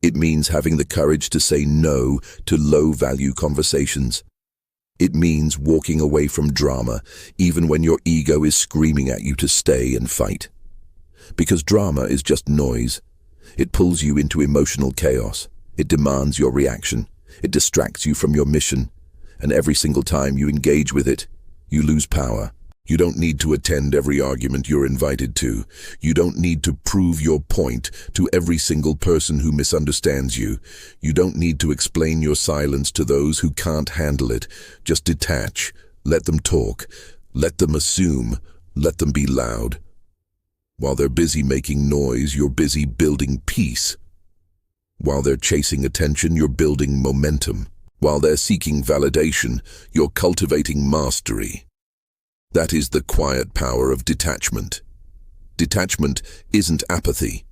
It means having the courage to say no to low-value conversations. It means walking away from drama, even when your ego is screaming at you to stay and fight. Because drama is just noise. It pulls you into emotional chaos. It demands your reaction. It distracts you from your mission. And every single time you engage with it, you lose power. You don't need to attend every argument you're invited to. You don't need to prove your point to every single person who misunderstands you. You don't need to explain your silence to those who can't handle it. Just detach. Let them talk. Let them assume. Let them be loud. While they're busy making noise, you're busy building peace. While they're chasing attention, you're building momentum. While they're seeking validation, you're cultivating mastery. That is the quiet power of detachment. Detachment isn't apathy.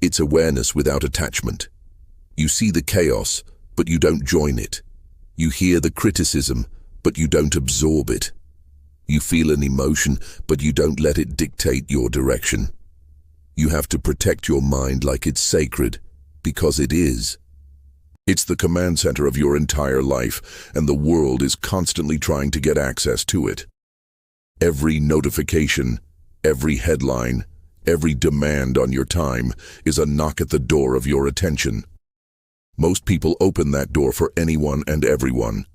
It's awareness without attachment. You see the chaos, but you don't join it. You hear the criticism, but you don't absorb it. You feel an emotion, but you don't let it dictate your direction. You have to protect your mind like it's sacred, because it is. It's the command center of your entire life, and the world is constantly trying to get access to it. Every notification, every headline, every demand on your time is a knock at the door of your attention. Most people open that door for anyone and everyone,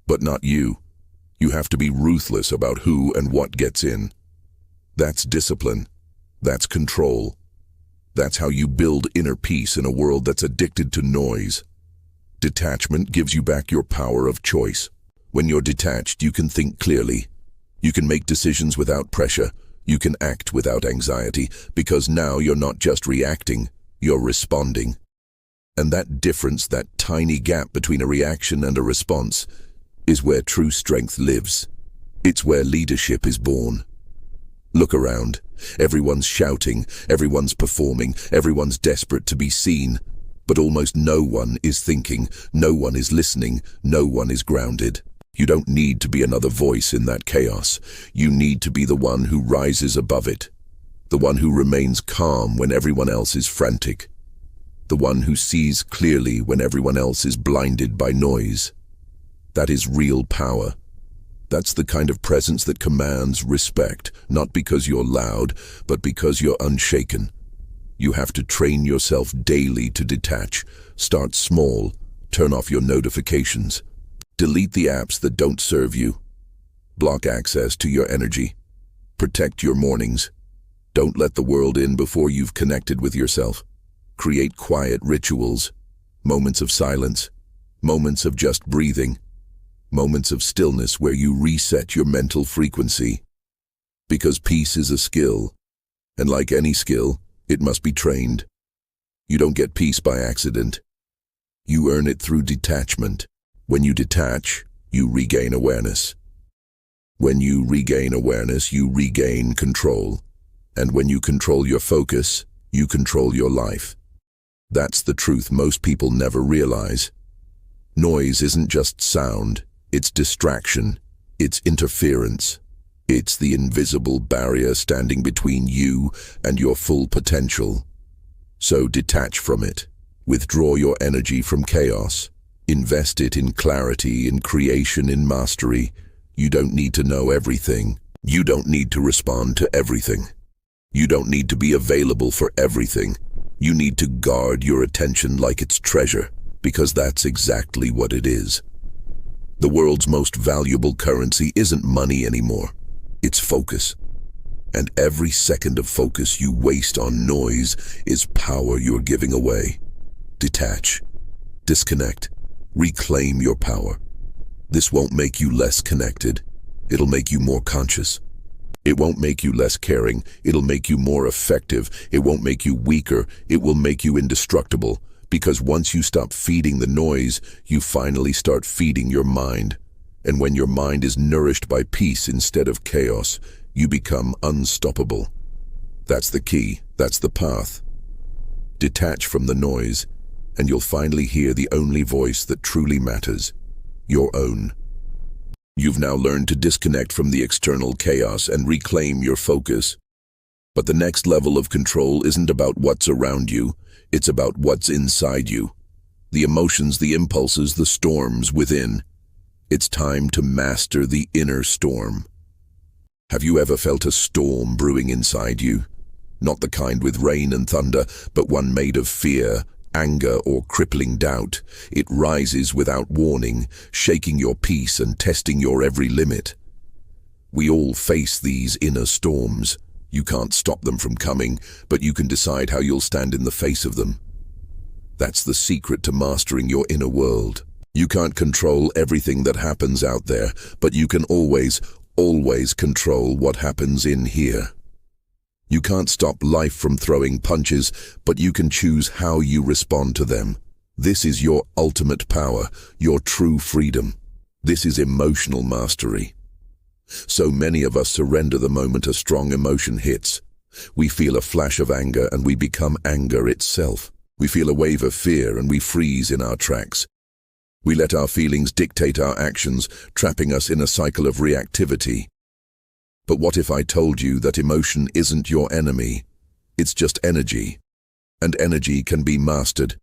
but not you. You have to be ruthless about who and what gets in. That's discipline. That's control. That's how you build inner peace in a world that's addicted to noise. Detachment gives you back your power of choice. When you're detached, you can think clearly. You can make decisions without pressure. You can act without anxiety, because now you're not just reacting, you're responding. And that difference, that tiny gap between a reaction and a response, is where true strength lives. It's where leadership is born. Look around. Everyone's shouting, everyone's performing, everyone's desperate to be seen. But almost no one is thinking, no one is listening, no one is grounded. You don't need to be another voice in that chaos. You need to be the one who rises above it. The one who remains calm when everyone else is frantic. The one who sees clearly when everyone else is blinded by noise. That is real power. That's the kind of presence that commands respect, not because you're loud, but because you're unshaken. You have to train yourself daily to detach. Start small. Turn off your notifications. Delete the apps that don't serve you. Block access to your energy. Protect your mornings. Don't let the world in before you've connected with yourself. Create quiet rituals, moments of silence, moments of just breathing, moments of stillness where you reset your mental frequency. Because peace is a skill, and like any skill, it must be trained. You don't get peace by accident. You earn it through detachment. When you detach, you regain awareness. When you regain awareness, you regain control. And when you control your focus, you control your life. That's the truth most people never realize. Noise isn't just sound, it's distraction, it's interference. It's the invisible barrier standing between you and your full potential. So detach from it. Withdraw your energy from chaos. Invest it in clarity, in creation, in mastery. You don't need to know everything. You don't need to respond to everything. You don't need to be available for everything. You need to guard your attention like it's treasure, because that's exactly what it is. The world's most valuable currency isn't money anymore. It's focus. And every second of focus you waste on noise is power you're giving away. Detach. Disconnect. Reclaim your power. This won't make you less connected. It'll make you more conscious. It won't make you less caring. It'll make you more effective. It won't make you weaker. It will make you indestructible. Because once you stop feeding the noise, you finally start feeding your mind. And when your mind is nourished by peace instead of chaos, you become unstoppable. That's the key. That's the path. Detach from the noise, and you'll finally hear the only voice that truly matters, your own. You've now learned to disconnect from the external chaos and reclaim your focus. But the next level of control isn't about what's around you, it's about what's inside you. The emotions, the impulses, the storms within. It's time to master the inner storm. Have you ever felt a storm brewing inside you? Not the kind with rain and thunder, but one made of fear, anger, or crippling doubt. It rises without warning, shaking your peace and testing your every limit. We all face these inner storms. You can't stop them from coming, but you can decide how you'll stand in the face of them. That's the secret to mastering your inner world. You can't control everything that happens out there, but you can always control what happens in here. You can't stop life from throwing punches, but you can choose how you respond to them. This is your ultimate power, your true freedom. This is emotional mastery. So many of us surrender the moment a strong emotion hits. We feel a flash of anger and we become anger itself. We feel a wave of fear and we freeze in our tracks. We let our feelings dictate our actions, trapping us in a cycle of reactivity. But what if I told you that emotion isn't your enemy? It's just energy. And energy can be mastered.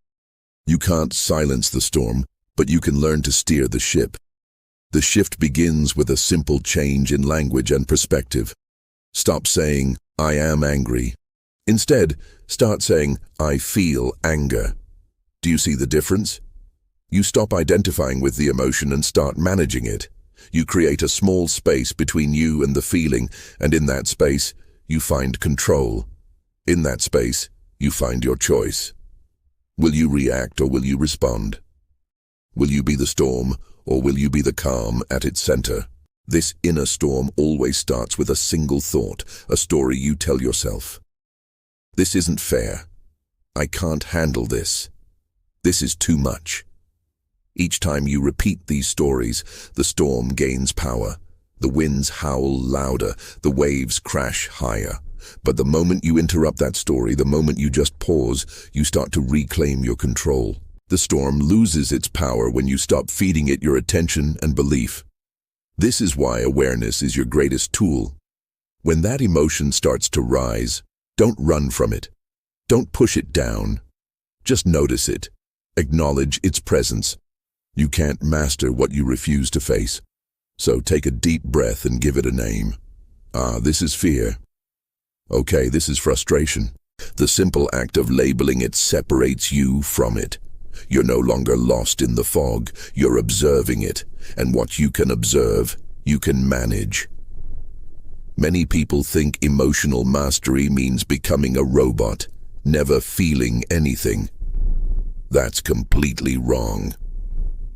You can't silence the storm, but you can learn to steer the ship. The shift begins with a simple change in language and perspective. Stop saying, "I am angry." Instead, start saying, "I feel anger." Do you see the difference? You stop identifying with the emotion and start managing it. You create a small space between you and the feeling, and in that space, you find control. In that space, you find your choice. Will you react or will you respond? Will you be the storm or will you be the calm at its center? This inner storm always starts with a single thought, a story you tell yourself. This isn't fair. I can't handle this. This is too much. Each time you repeat these stories, the storm gains power. The winds howl louder, the waves crash higher. But the moment you interrupt that story, the moment you just pause, you start to reclaim your control. The storm loses its power when you stop feeding it your attention and belief. This is why awareness is your greatest tool. When that emotion starts to rise, don't run from it. Don't push it down. Just notice it. Acknowledge its presence. You can't master what you refuse to face. So take a deep breath and give it a name. This is fear. Okay, this is frustration. The simple act of labeling it separates you from it. You're no longer lost in the fog. You're observing it. And what you can observe, you can manage. Many people think emotional mastery means becoming a robot, never feeling anything. That's completely wrong.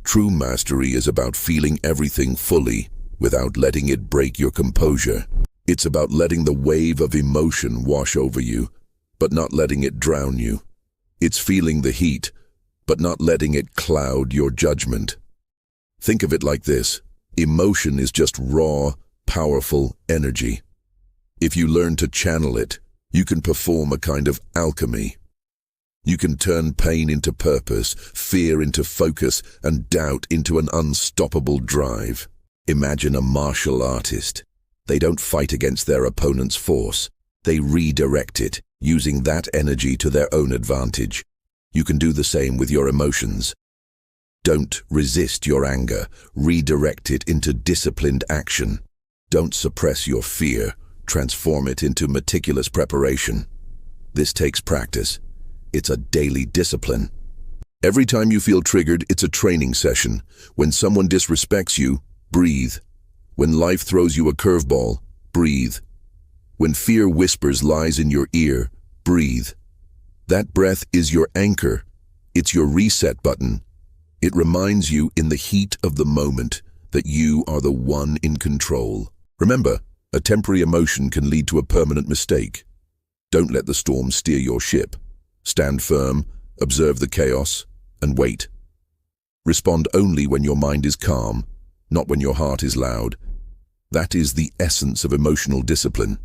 True mastery is about feeling everything fully, without letting it break your composure. It's about letting the wave of emotion wash over you, but not letting it drown you. It's feeling the heat, but not letting it cloud your judgment. Think of it like this. Emotion is just raw, powerful energy. If you learn to channel it, you can perform a kind of alchemy. You can turn pain into purpose, fear into focus, and doubt into an unstoppable drive. Imagine a martial artist. They don't fight against their opponent's force. They redirect it, using that energy to their own advantage. You can do the same with your emotions. Don't resist your anger. Redirect it into disciplined action. Don't suppress your fear. Transform it into meticulous preparation. This takes practice. It's a daily discipline. Every time you feel triggered, it's a training session. When someone disrespects you, breathe. When life throws you a curveball, breathe. When fear whispers lies in your ear, breathe. That breath is your anchor. It's your reset button. It reminds you in the heat of the moment that you are the one in control. Remember, a temporary emotion can lead to a permanent mistake. Don't let the storm steer your ship. Stand firm, observe the chaos, and wait. Respond only when your mind is calm, not when your heart is loud. That is the essence of emotional discipline.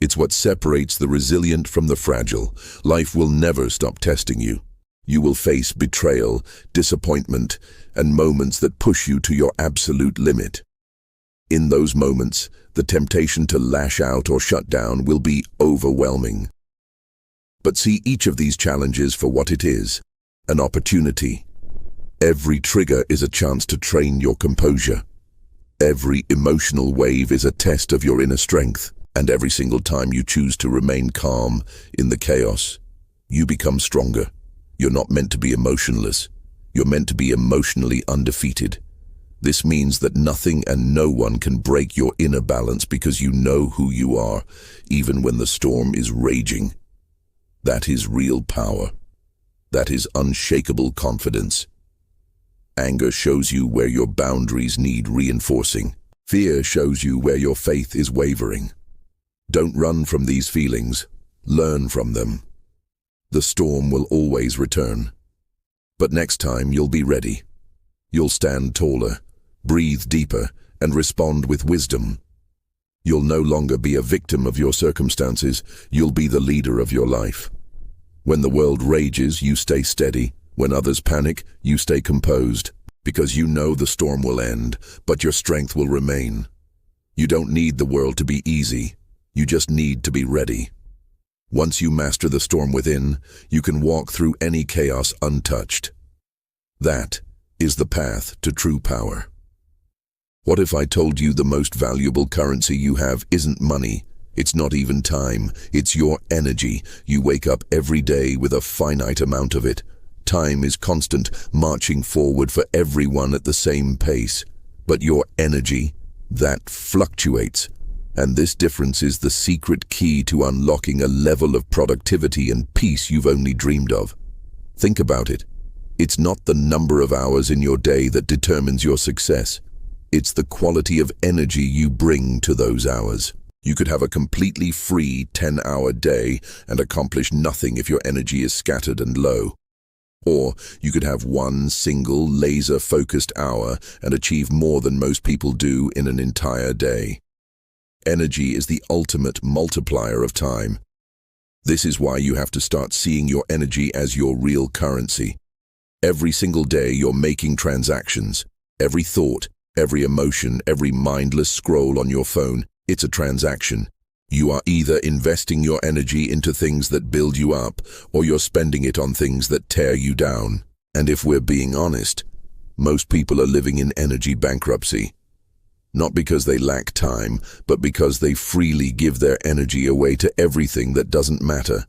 It's what separates the resilient from the fragile. Life will never stop testing you. You will face betrayal, disappointment, and moments that push you to your absolute limit. In those moments, the temptation to lash out or shut down will be overwhelming. But see each of these challenges for what it is, an opportunity. Every trigger is a chance to train your composure. Every emotional wave is a test of your inner strength. And every single time you choose to remain calm in the chaos, you become stronger. You're not meant to be emotionless. You're meant to be emotionally undefeated. This means that nothing and no one can break your inner balance because you know who you are, even when the storm is raging. That is real power. That is unshakable confidence. Anger shows you where your boundaries need reinforcing. Fear shows you where your faith is wavering. Don't run from these feelings. Learn from them. The storm will always return. But next time you'll be ready. You'll stand taller, breathe deeper, and respond with wisdom. You'll no longer be a victim of your circumstances. You'll be the leader of your life. When the world rages, you stay steady. When others panic, you stay composed. Because you know the storm will end, but your strength will remain. You don't need the world to be easy. You just need to be ready. Once you master the storm within, you can walk through any chaos untouched. That is the path to true power. What if I told you the most valuable currency you have isn't money? It's not even time. It's your energy. You wake up every day with a finite amount of it. Time is constant, marching forward for everyone at the same pace. But your energy, that fluctuates. And this difference is the secret key to unlocking a level of productivity and peace you've only dreamed of. Think about it. It's not the number of hours in your day that determines your success. It's the quality of energy you bring to those hours. You could have a completely free 10-hour day and accomplish nothing if your energy is scattered and low. Or you could have one single laser-focused hour and achieve more than most people do in an entire day. Energy is the ultimate multiplier of time. This is why you have to start seeing your energy as your real currency. Every single day you're making transactions. Every thought, every emotion, every mindless scroll on your phone, it's a transaction. You are either investing your energy into things that build you up, or you're spending it on things that tear you down. And if we're being honest, most people are living in energy bankruptcy. Not because they lack time, but because they freely give their energy away to everything that doesn't matter.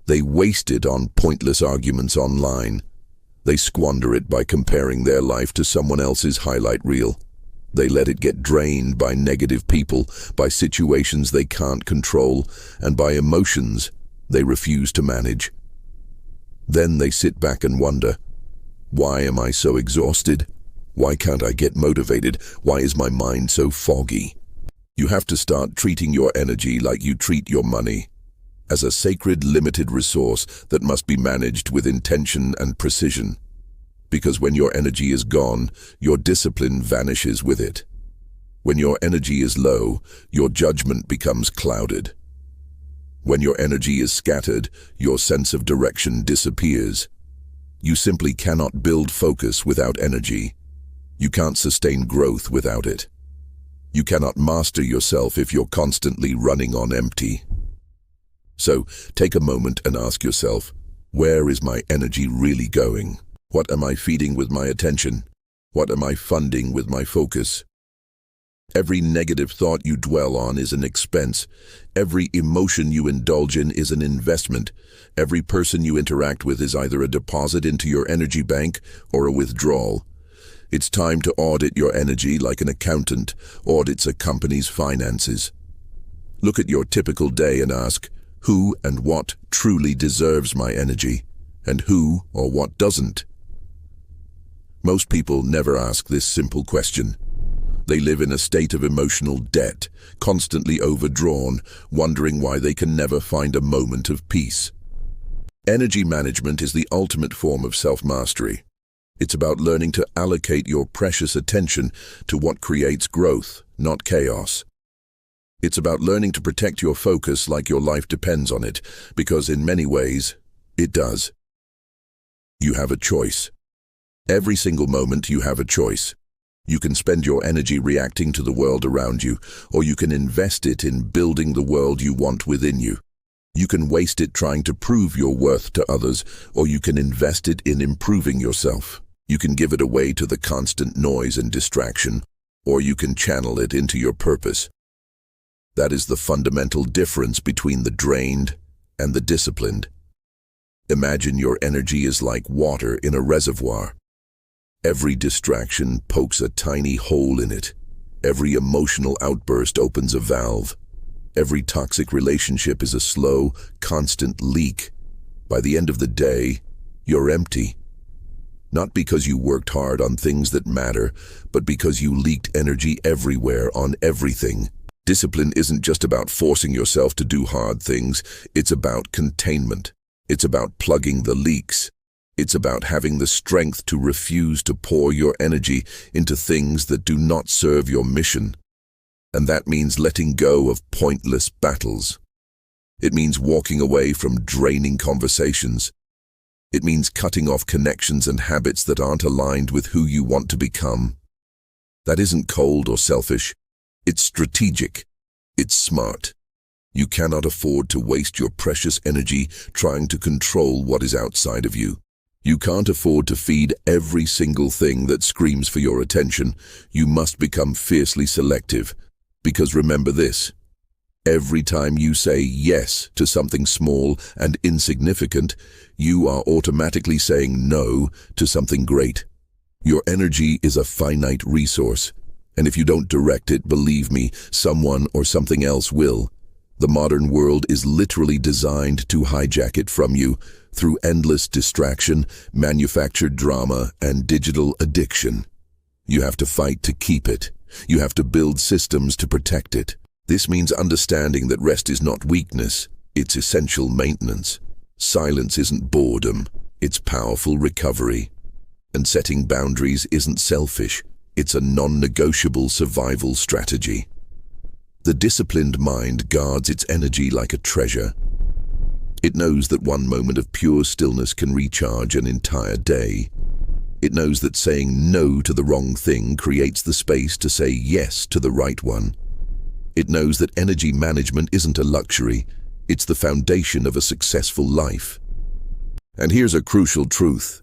They waste it on pointless arguments online. They squander it by comparing their life to someone else's highlight reel. They let it get drained by negative people, by situations they can't control, and by emotions they refuse to manage. Then they sit back and wonder, why am I so exhausted? Why can't I get motivated? Why is my mind so foggy? You have to start treating your energy like you treat your money, as a sacred, limited resource that must be managed with intention and precision. Because when your energy is gone, your discipline vanishes with it. When your energy is low, your judgment becomes clouded. When your energy is scattered, your sense of direction disappears. You simply cannot build focus without energy. You can't sustain growth without it. You cannot master yourself if you're constantly running on empty. So, take a moment and ask yourself, where is my energy really going? What am I feeding with my attention? What am I funding with my focus? Every negative thought you dwell on is an expense. Every emotion you indulge in is an investment. Every person you interact with is either a deposit into your energy bank or a withdrawal. It's time to audit your energy like an accountant audits a company's finances. Look at your typical day and ask, who and what truly deserves my energy, and who or what doesn't? Most people never ask this simple question. They live in a state of emotional debt, constantly overdrawn, wondering why they can never find a moment of peace. Energy management is the ultimate form of self-mastery. It's about learning to allocate your precious attention to what creates growth, not chaos. It's about learning to protect your focus like your life depends on it, because in many ways, it does. You have a choice. Every single moment you have a choice. You can spend your energy reacting to the world around you, or you can invest it in building the world you want within you. You can waste it trying to prove your worth to others, or you can invest it in improving yourself. You can give it away to the constant noise and distraction, or you can channel it into your purpose. That is the fundamental difference between the drained and the disciplined. Imagine your energy is like water in a reservoir. Every distraction pokes a tiny hole in it. Every emotional outburst opens a valve. Every toxic relationship is a slow, constant leak. By the end of the day, you're empty. Not because you worked hard on things that matter, but because you leaked energy everywhere on everything. Discipline isn't just about forcing yourself to do hard things, it's about containment. It's about plugging the leaks. It's about having the strength to refuse to pour your energy into things that do not serve your mission. And that means letting go of pointless battles. It means walking away from draining conversations. It means cutting off connections and habits that aren't aligned with who you want to become. That isn't cold or selfish. It's strategic. It's smart. You cannot afford to waste your precious energy trying to control what is outside of you. You can't afford to feed every single thing that screams for your attention. You must become fiercely selective. Because remember this, every time you say yes to something small and insignificant, you are automatically saying no to something great. Your energy is a finite resource. And if you don't direct it, believe me, someone or something else will. The modern world is literally designed to hijack it from you through endless distraction, manufactured drama, and digital addiction. You have to fight to keep it. You have to build systems to protect it. This means understanding that rest is not weakness, it's essential maintenance. Silence isn't boredom, it's powerful recovery. And setting boundaries isn't selfish. It's a non-negotiable survival strategy. The disciplined mind guards its energy like a treasure. It knows that one moment of pure stillness can recharge an entire day. It knows that saying no to the wrong thing creates the space to say yes to the right one. It knows that energy management isn't a luxury, it's the foundation of a successful life. And here's a crucial truth.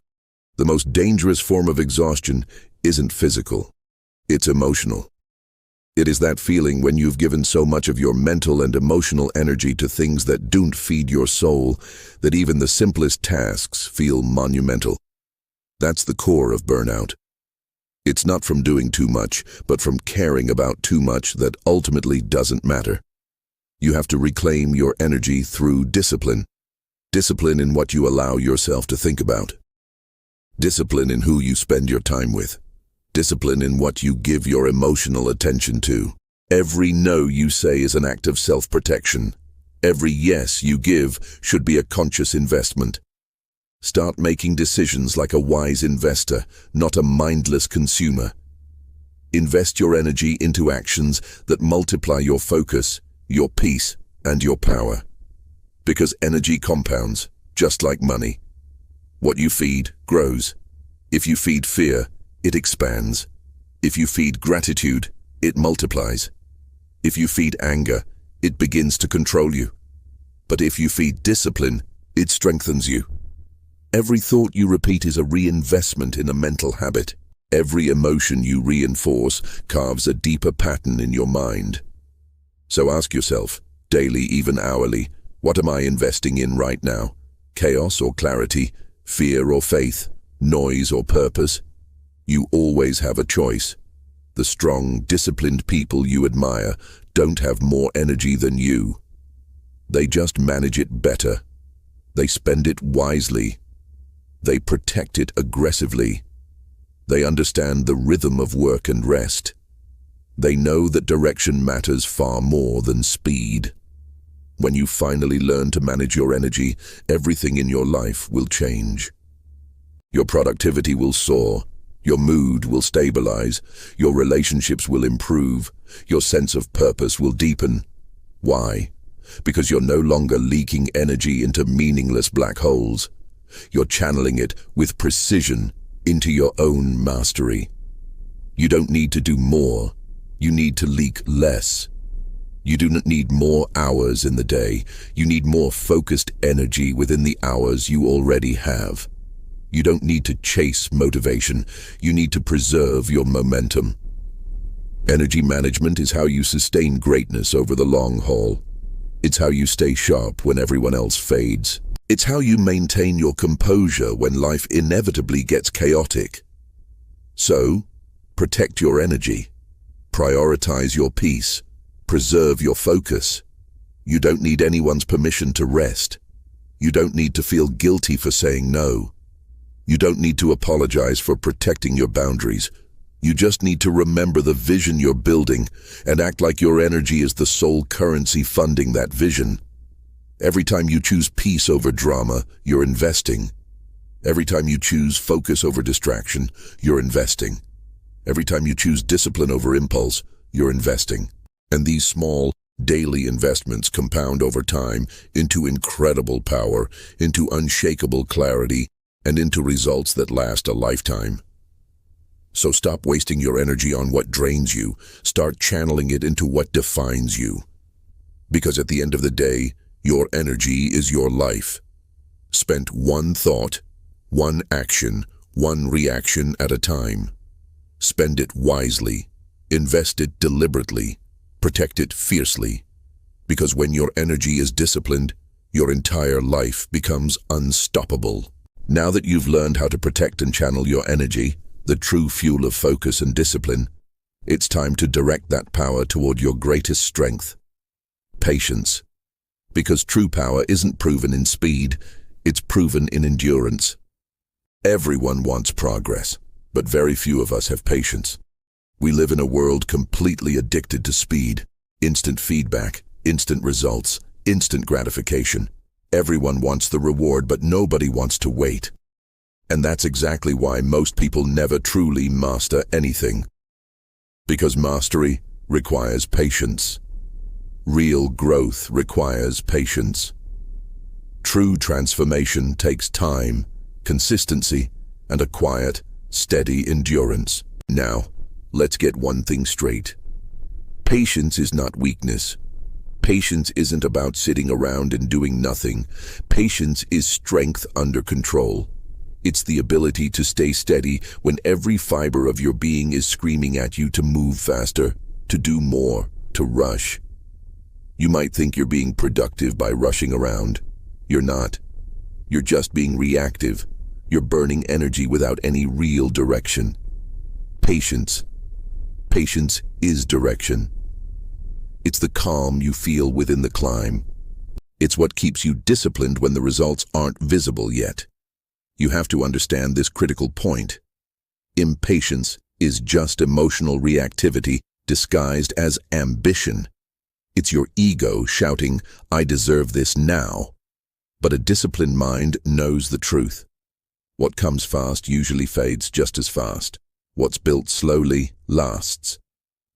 The most dangerous form of exhaustion isn't physical, it's emotional. It is that feeling when you've given so much of your mental and emotional energy to things that don't feed your soul, that even the simplest tasks feel monumental. That's the core of burnout. It's not from doing too much, but from caring about too much that ultimately doesn't matter. You have to reclaim your energy through discipline. Discipline in what you allow yourself to think about. Discipline in who you spend your time with. Discipline in what you give your emotional attention to. Every no you say is an act of self-protection. Every yes you give should be a conscious investment. Start making decisions like a wise investor, not a mindless consumer. Invest your energy into actions that multiply your focus, your peace, and your power. Because energy compounds, just like money. What you feed grows. If you feed fear, it expands. If you feed gratitude, it multiplies. If you feed anger, it begins to control you. But if you feed discipline, it strengthens you. Every thought you repeat is a reinvestment in a mental habit. Every emotion you reinforce carves a deeper pattern in your mind. So ask yourself, daily, even hourly, what am I investing in right now? Chaos or clarity? Fear or faith? Noise or purpose? You always have a choice. The strong, disciplined people you admire don't have more energy than you. They just manage it better. They spend it wisely. They protect it aggressively. They understand the rhythm of work and rest. They know that direction matters far more than speed. When you finally learn to manage your energy, everything in your life will change. Your productivity will soar. Your mood will stabilize. Your relationships will improve. Your sense of purpose will deepen. Why? Because you're no longer leaking energy into meaningless black holes. You're channeling it with precision into your own mastery. You don't need to do more. You need to leak less. You do not need more hours in the day. You need more focused energy within the hours you already have. You don't need to chase motivation. You need to preserve your momentum. Energy management is how you sustain greatness over the long haul. It's how you stay sharp when everyone else fades. It's how you maintain your composure when life inevitably gets chaotic. So, protect your energy. Prioritize your peace. Preserve your focus. You don't need anyone's permission to rest. You don't need to feel guilty for saying no. You don't need to apologize for protecting your boundaries. You just need to remember the vision you're building and act like your energy is the sole currency funding that vision. Every time you choose peace over drama, you're investing. Every time you choose focus over distraction, you're investing. Every time you choose discipline over impulse, you're investing. And these small, daily investments compound over time into incredible power, into unshakable clarity, and into results that last a lifetime. So stop wasting your energy on what drains you. Start channeling it into what defines you. Because at the end of the day, your energy is your life. Spent one thought, one action, one reaction at a time. Spend it wisely. Invest it deliberately. Protect it fiercely. Because when your energy is disciplined, your entire life becomes unstoppable. Now that you've learned how to protect and channel your energy, the true fuel of focus and discipline, it's time to direct that power toward your greatest strength, patience. Because true power isn't proven in speed, it's proven in endurance. Everyone wants progress, but very few of us have patience. We live in a world completely addicted to speed, instant feedback, instant results, instant gratification. Everyone wants the reward, but nobody wants to wait. And that's exactly why most people never truly master anything. Because mastery requires patience. Real growth requires patience. True transformation takes time, consistency, and a quiet, steady endurance. Now, let's get one thing straight. Patience is not weakness. Patience isn't about sitting around and doing nothing. Patience is strength under control. It's the ability to stay steady when every fiber of your being is screaming at you to move faster, to do more, to rush. You might think you're being productive by rushing around. You're not. You're just being reactive. You're burning energy without any real direction. Patience. Patience is direction. It's the calm you feel within the climb. It's what keeps you disciplined when the results aren't visible yet. You have to understand this critical point. Impatience is just emotional reactivity disguised as ambition. It's your ego shouting, "I deserve this now." But a disciplined mind knows the truth. What comes fast usually fades just as fast. What's built slowly lasts.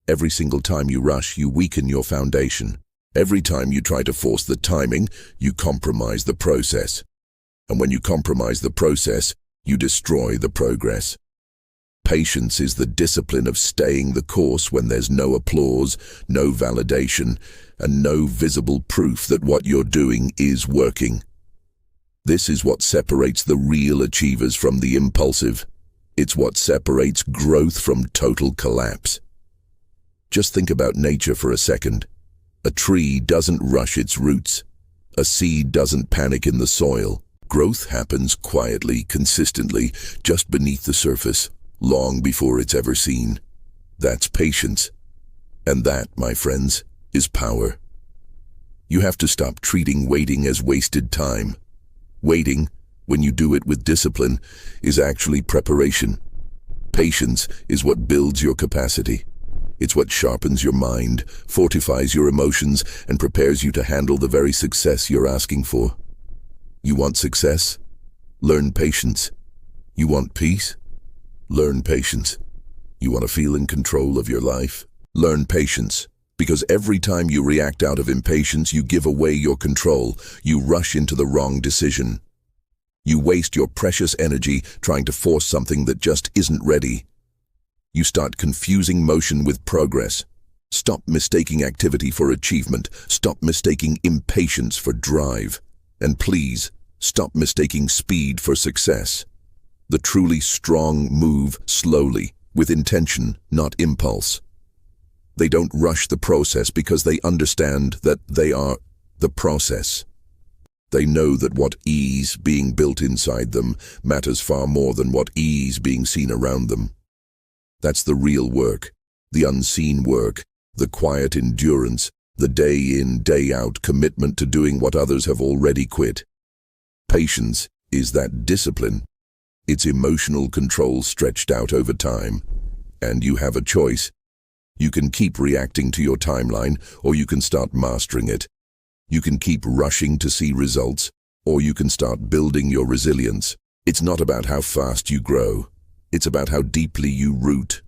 Every single time you rush, you weaken your foundation. Every time you try to force the timing, you compromise the process. And when you compromise the process, you destroy the progress. Patience is the discipline of staying the course when there's no applause, no validation, and no visible proof that what you're doing is working. This is what separates the real achievers from the impulsive. It's what separates growth from total collapse. Just think about nature for a second. A tree doesn't rush its roots. A seed doesn't panic in the soil. Growth happens quietly, consistently, just beneath the surface, long before it's ever seen. That's patience. And that, my friends, is power. You have to stop treating waiting as wasted time. Waiting, when you do it with discipline, is actually preparation. Patience is what builds your capacity. It's what sharpens your mind, fortifies your emotions, and prepares you to handle the very success you're asking for. You want success? Learn patience. You want peace? Learn patience. You want to feel in control of your life? Learn patience. Because every time you react out of impatience, you give away your control. You rush into the wrong decision. You waste your precious energy trying to force something that just isn't ready. You start confusing motion with progress. Stop mistaking activity for achievement. Stop mistaking impatience for drive. And please, stop mistaking speed for success. The truly strong move slowly, with intention, not impulse. They don't rush the process because they understand that they are the process. They know that what ease being built inside them matters far more than what ease being seen around them. That's the real work, the unseen work, the quiet endurance, the day-in, day-out commitment to doing what others have already quit. Patience is that discipline. It's emotional control stretched out over time. And you have a choice. You can keep reacting to your timeline, or you can start mastering it. You can keep rushing to see results, or you can start building your resilience. It's not about how fast you grow. It's about how deeply you root.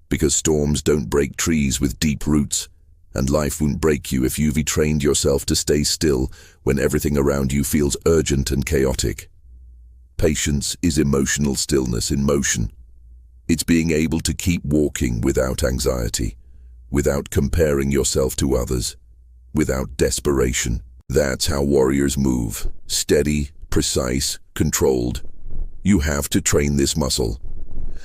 Because storms don't break trees with deep roots, and life won't break you if you've trained yourself to stay still when everything around you feels urgent and chaotic. Patience is emotional stillness in motion. It's being able to keep walking without anxiety, without comparing yourself to others, without desperation. That's how warriors move, steady, precise, controlled. You have to train this muscle,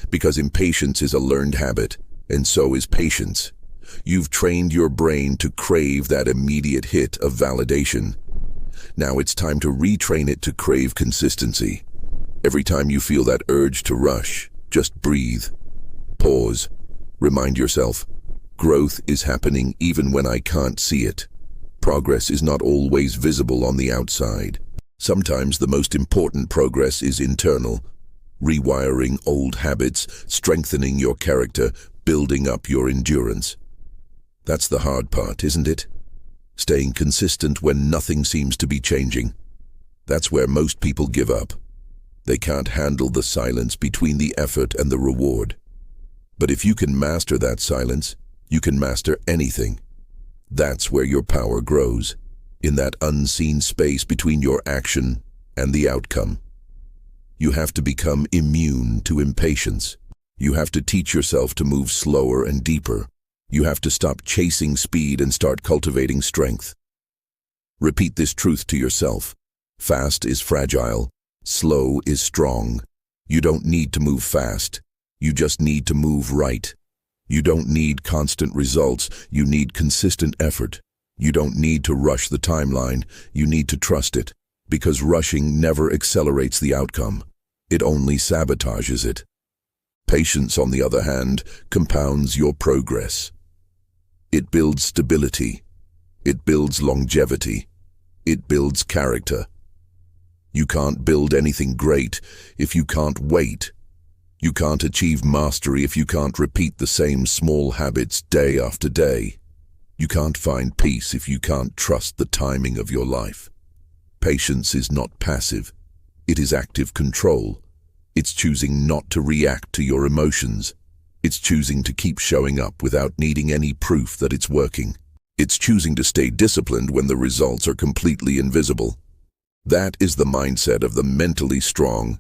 because impatience is a learned habit, and so is patience. You've trained your brain to crave that immediate hit of validation. Now it's time to retrain it to crave consistency. Every time you feel that urge to rush, just breathe. Pause. Remind yourself, growth is happening even when I can't see it. Progress is not always visible on the outside. Sometimes the most important progress is internal. Rewiring old habits, strengthening your character, building up your endurance. That's the hard part, isn't it? Staying consistent when nothing seems to be changing. That's where most people give up. They can't handle the silence between the effort and the reward. But if you can master that silence, you can master anything. That's where your power grows, in that unseen space between your action and the outcome. You have to become immune to impatience. You have to teach yourself to move slower and deeper. You have to stop chasing speed and start cultivating strength. Repeat this truth to yourself. Fast is fragile. Slow is strong. You don't need to move fast. You just need to move right. You don't need constant results. You need consistent effort. You don't need to rush the timeline. You need to trust it. Because rushing never accelerates the outcome. It only sabotages it. Patience, on the other hand, compounds your progress. It builds stability. It builds longevity. It builds character. You can't build anything great if you can't wait. You can't achieve mastery if you can't repeat the same small habits day after day. You can't find peace if you can't trust the timing of your life. Patience is not passive. It is active control. It's choosing not to react to your emotions. It's choosing to keep showing up without needing any proof that it's working. It's choosing to stay disciplined when the results are completely invisible. That is the mindset of the mentally strong.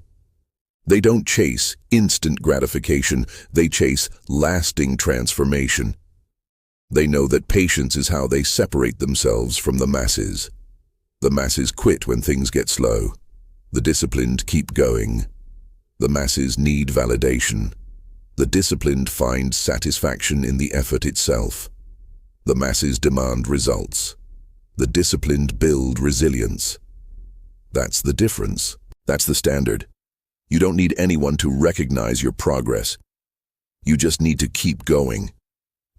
They don't chase instant gratification, they chase lasting transformation. They know that patience is how they separate themselves from the masses. The masses quit when things get slow. The disciplined keep going. The masses need validation. The disciplined find satisfaction in the effort itself. The masses demand results. The disciplined build resilience. That's the difference. That's the standard. You don't need anyone to recognize your progress. You just need to keep going.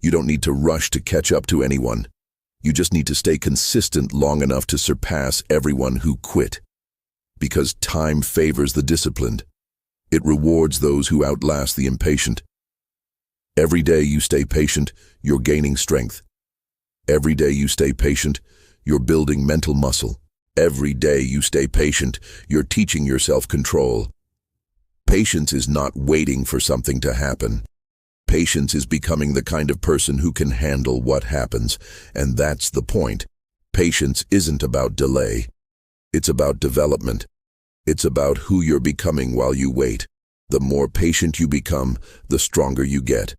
You don't need to rush to catch up to anyone. You just need to stay consistent long enough to surpass everyone who quit. Because time favors the disciplined. It rewards those who outlast the impatient. Every day you stay patient, you're gaining strength. Every day you stay patient, you're building mental muscle. Every day you stay patient, you're teaching yourself control. Patience is not waiting for something to happen. Patience is becoming the kind of person who can handle what happens, and that's the point. Patience isn't about delay. It's about development. It's about who you're becoming while you wait. The more patient you become, the stronger you get.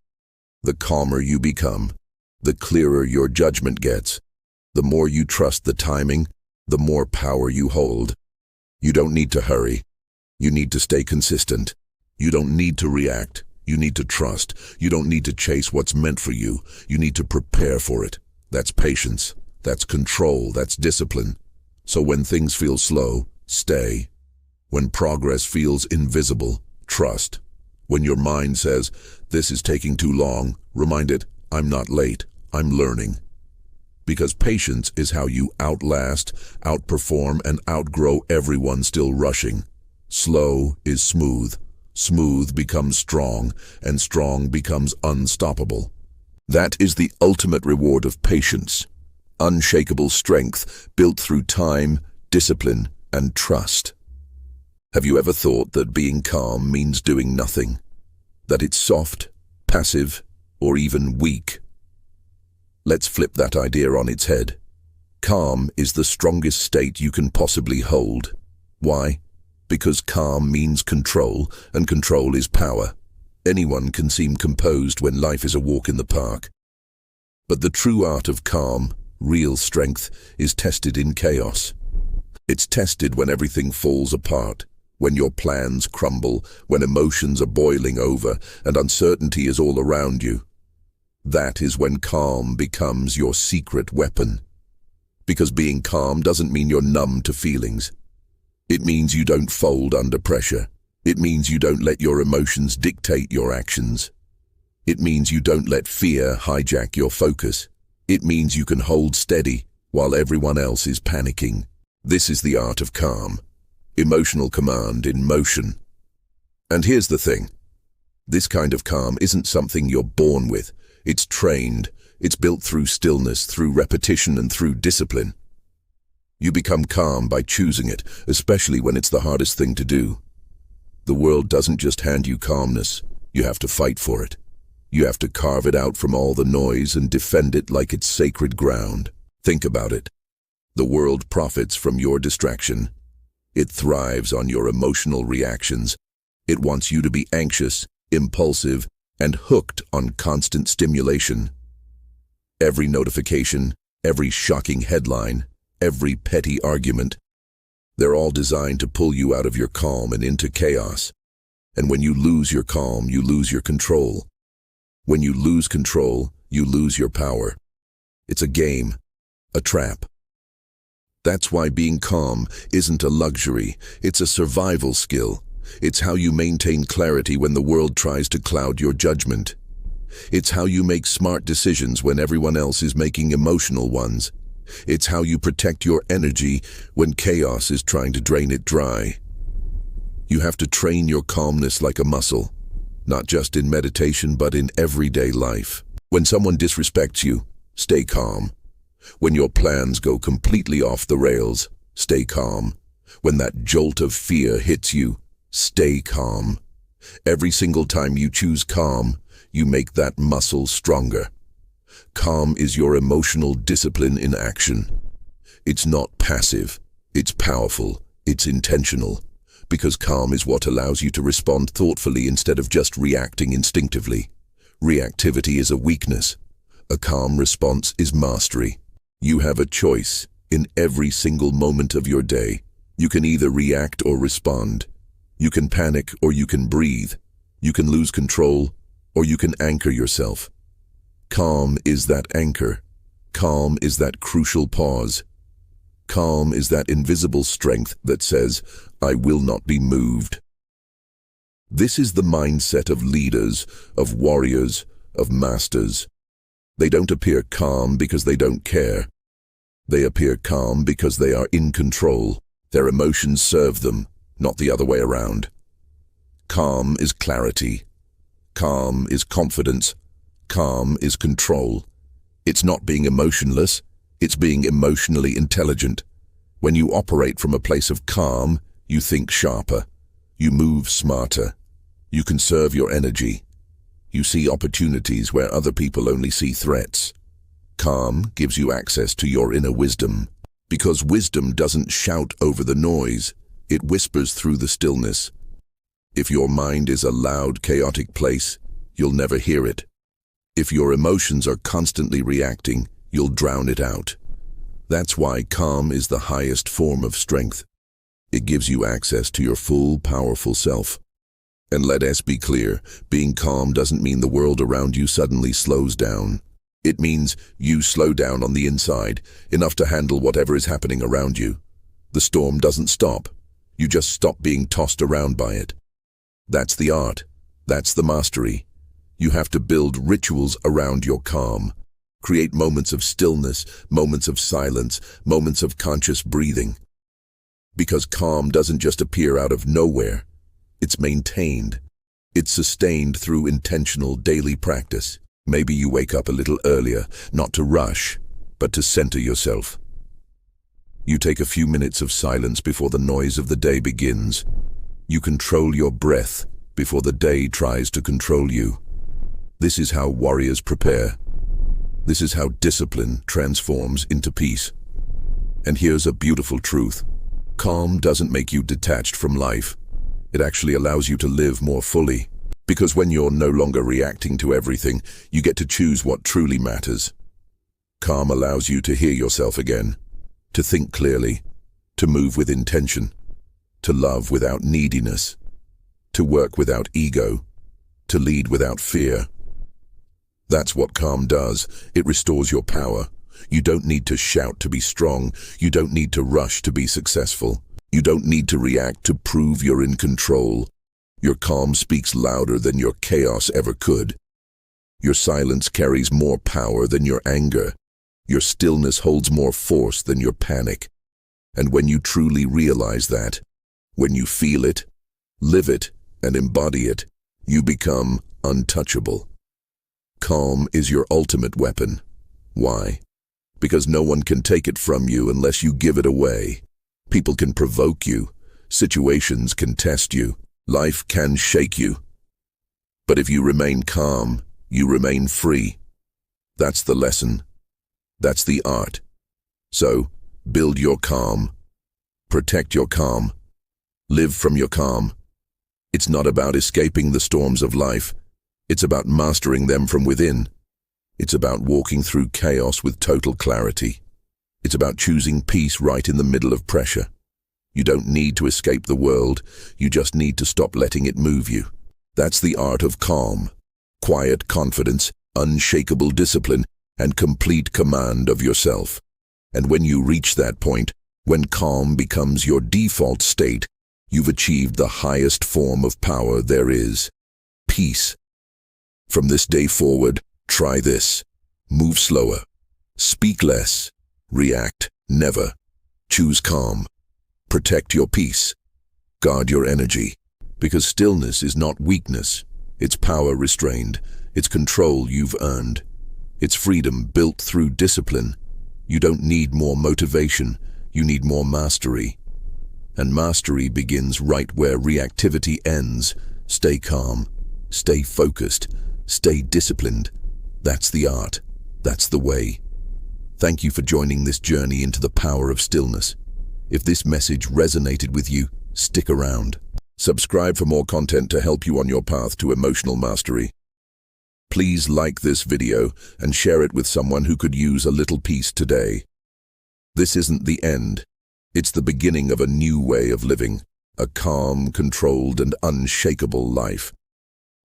The calmer you become, the clearer your judgment gets. The more you trust the timing, the more power you hold. You don't need to hurry. You need to stay consistent. You don't need to react. You need to trust. You don't need to chase what's meant for you. You need to prepare for it. That's patience. That's control. That's discipline. So when things feel slow, stay. When progress feels invisible, trust. When your mind says, this is taking too long, remind it, I'm not late, I'm learning. Because patience is how you outlast, outperform, and outgrow everyone still rushing. Slow is smooth. Smooth becomes strong, and strong becomes unstoppable. That is the ultimate reward of patience. Unshakable strength built through time, discipline, and trust. Have you ever thought that being calm means doing nothing? That it's soft, passive, or even weak? Let's flip that idea on its head. Calm is the strongest state you can possibly hold. Why? Because calm means control, and control is power. Anyone can seem composed when life is a walk in the park. But the true art of calm, real strength, is tested in chaos. It's tested when everything falls apart, when your plans crumble, when emotions are boiling over, and uncertainty is all around you. That is when calm becomes your secret weapon. Because being calm doesn't mean you're numb to feelings. It means you don't fold under pressure. It means you don't let your emotions dictate your actions. It means you don't let fear hijack your focus. It means you can hold steady while everyone else is panicking. This is the art of calm. Emotional command in motion. And here's the thing. This kind of calm isn't something you're born with. It's trained. It's built through stillness, through repetition, and through discipline. You become calm by choosing it, especially when it's the hardest thing to do. The world doesn't just hand you calmness. You have to fight for it. You have to carve it out from all the noise and defend it like it's sacred ground. Think about it. The world profits from your distraction. It thrives on your emotional reactions. It wants you to be anxious, impulsive, and hooked on constant stimulation. Every notification, every shocking headline, every petty argument, they're all designed to pull you out of your calm and into chaos. And when you lose your calm, you lose your control. When you lose control, you lose your power. It's a game, a trap. That's why being calm isn't a luxury, it's a survival skill. It's how you maintain clarity when the world tries to cloud your judgment. It's how you make smart decisions when everyone else is making emotional ones. It's how you protect your energy when chaos is trying to drain it dry. You have to train your calmness like a muscle, not just in meditation but in everyday life. When someone disrespects you, stay calm. When your plans go completely off the rails, stay calm. When that jolt of fear hits you, stay calm. Every single time you choose calm, you make that muscle stronger. Calm is your emotional discipline in action. It's not passive, it's powerful, it's intentional. Because calm is what allows you to respond thoughtfully instead of just reacting instinctively. Reactivity is a weakness. A calm response is mastery. You have a choice in every single moment of your day. You can either react or respond. You can panic or you can breathe. You can lose control or you can anchor yourself. Calm is that anchor. Calm is that crucial pause. Calm is that invisible strength that says, I will not be moved. This is the mindset of leaders, of warriors, of masters. They don't appear calm because they don't care. They appear calm because they are in control. Their emotions serve them, not the other way around. Calm is clarity. Calm is confidence. Calm is control. It's not being emotionless, it's being emotionally intelligent. When you operate from a place of calm, you think sharper. You move smarter. You conserve your energy. You see opportunities where other people only see threats. Calm gives you access to your inner wisdom. Because wisdom doesn't shout over the noise, it whispers through the stillness. If your mind is a loud, chaotic place, you'll never hear it. If your emotions are constantly reacting, you'll drown it out. That's why calm is the highest form of strength. It gives you access to your full, powerful self. And let us be clear, being calm doesn't mean the world around you suddenly slows down. It means you slow down on the inside, enough to handle whatever is happening around you. The storm doesn't stop. You just stop being tossed around by it. That's the art. That's the mastery. You have to build rituals around your calm. Create moments of stillness, moments of silence, moments of conscious breathing. Because calm doesn't just appear out of nowhere. It's maintained. It's sustained through intentional daily practice. Maybe you wake up a little earlier, not to rush, but to center yourself. You take a few minutes of silence before the noise of the day begins. You control your breath before the day tries to control you. This is how warriors prepare. This is how discipline transforms into peace. And here's a beautiful truth. Calm doesn't make you detached from life. It actually allows you to live more fully. Because when you're no longer reacting to everything, you get to choose what truly matters. Calm allows you to hear yourself again, to think clearly, to move with intention, to love without neediness, to work without ego, to lead without fear. That's what calm does. It restores your power. You don't need to shout to be strong. You don't need to rush to be successful. You don't need to react to prove you're in control. Your calm speaks louder than your chaos ever could. Your silence carries more power than your anger. Your stillness holds more force than your panic. And when you truly realize that, when you feel it, live it, and embody it, you become untouchable. Calm is your ultimate weapon. Why? Because no one can take it from you unless you give it away. People can provoke you. Situations can test you. Life can shake you. But if you remain calm, you remain free. That's the lesson. That's the art. So, build your calm. Protect your calm. Live from your calm. It's not about escaping the storms of life. It's about mastering them from within. It's about walking through chaos with total clarity. It's about choosing peace right in the middle of pressure. You don't need to escape the world. You just need to stop letting it move you. That's the art of calm. Quiet confidence, unshakable discipline, and complete command of yourself. And when you reach that point, when calm becomes your default state, you've achieved the highest form of power there is: peace. From this day forward, try this. Move slower. Speak less. React never. Choose calm. Protect your peace. Guard your energy. Because stillness is not weakness. It's power restrained. It's control you've earned. It's freedom built through discipline. You don't need more motivation. You need more mastery. And mastery begins right where reactivity ends. Stay calm. Stay focused. Stay disciplined. That's the art. That's the way. Thank you for joining this journey into the power of stillness. If this message resonated with you, stick around. Subscribe for more content to help you on your path to emotional mastery. Please like this video and share it with someone who could use a little peace today. This isn't the end. It's the beginning of a new way of living, a calm, controlled, and unshakable life.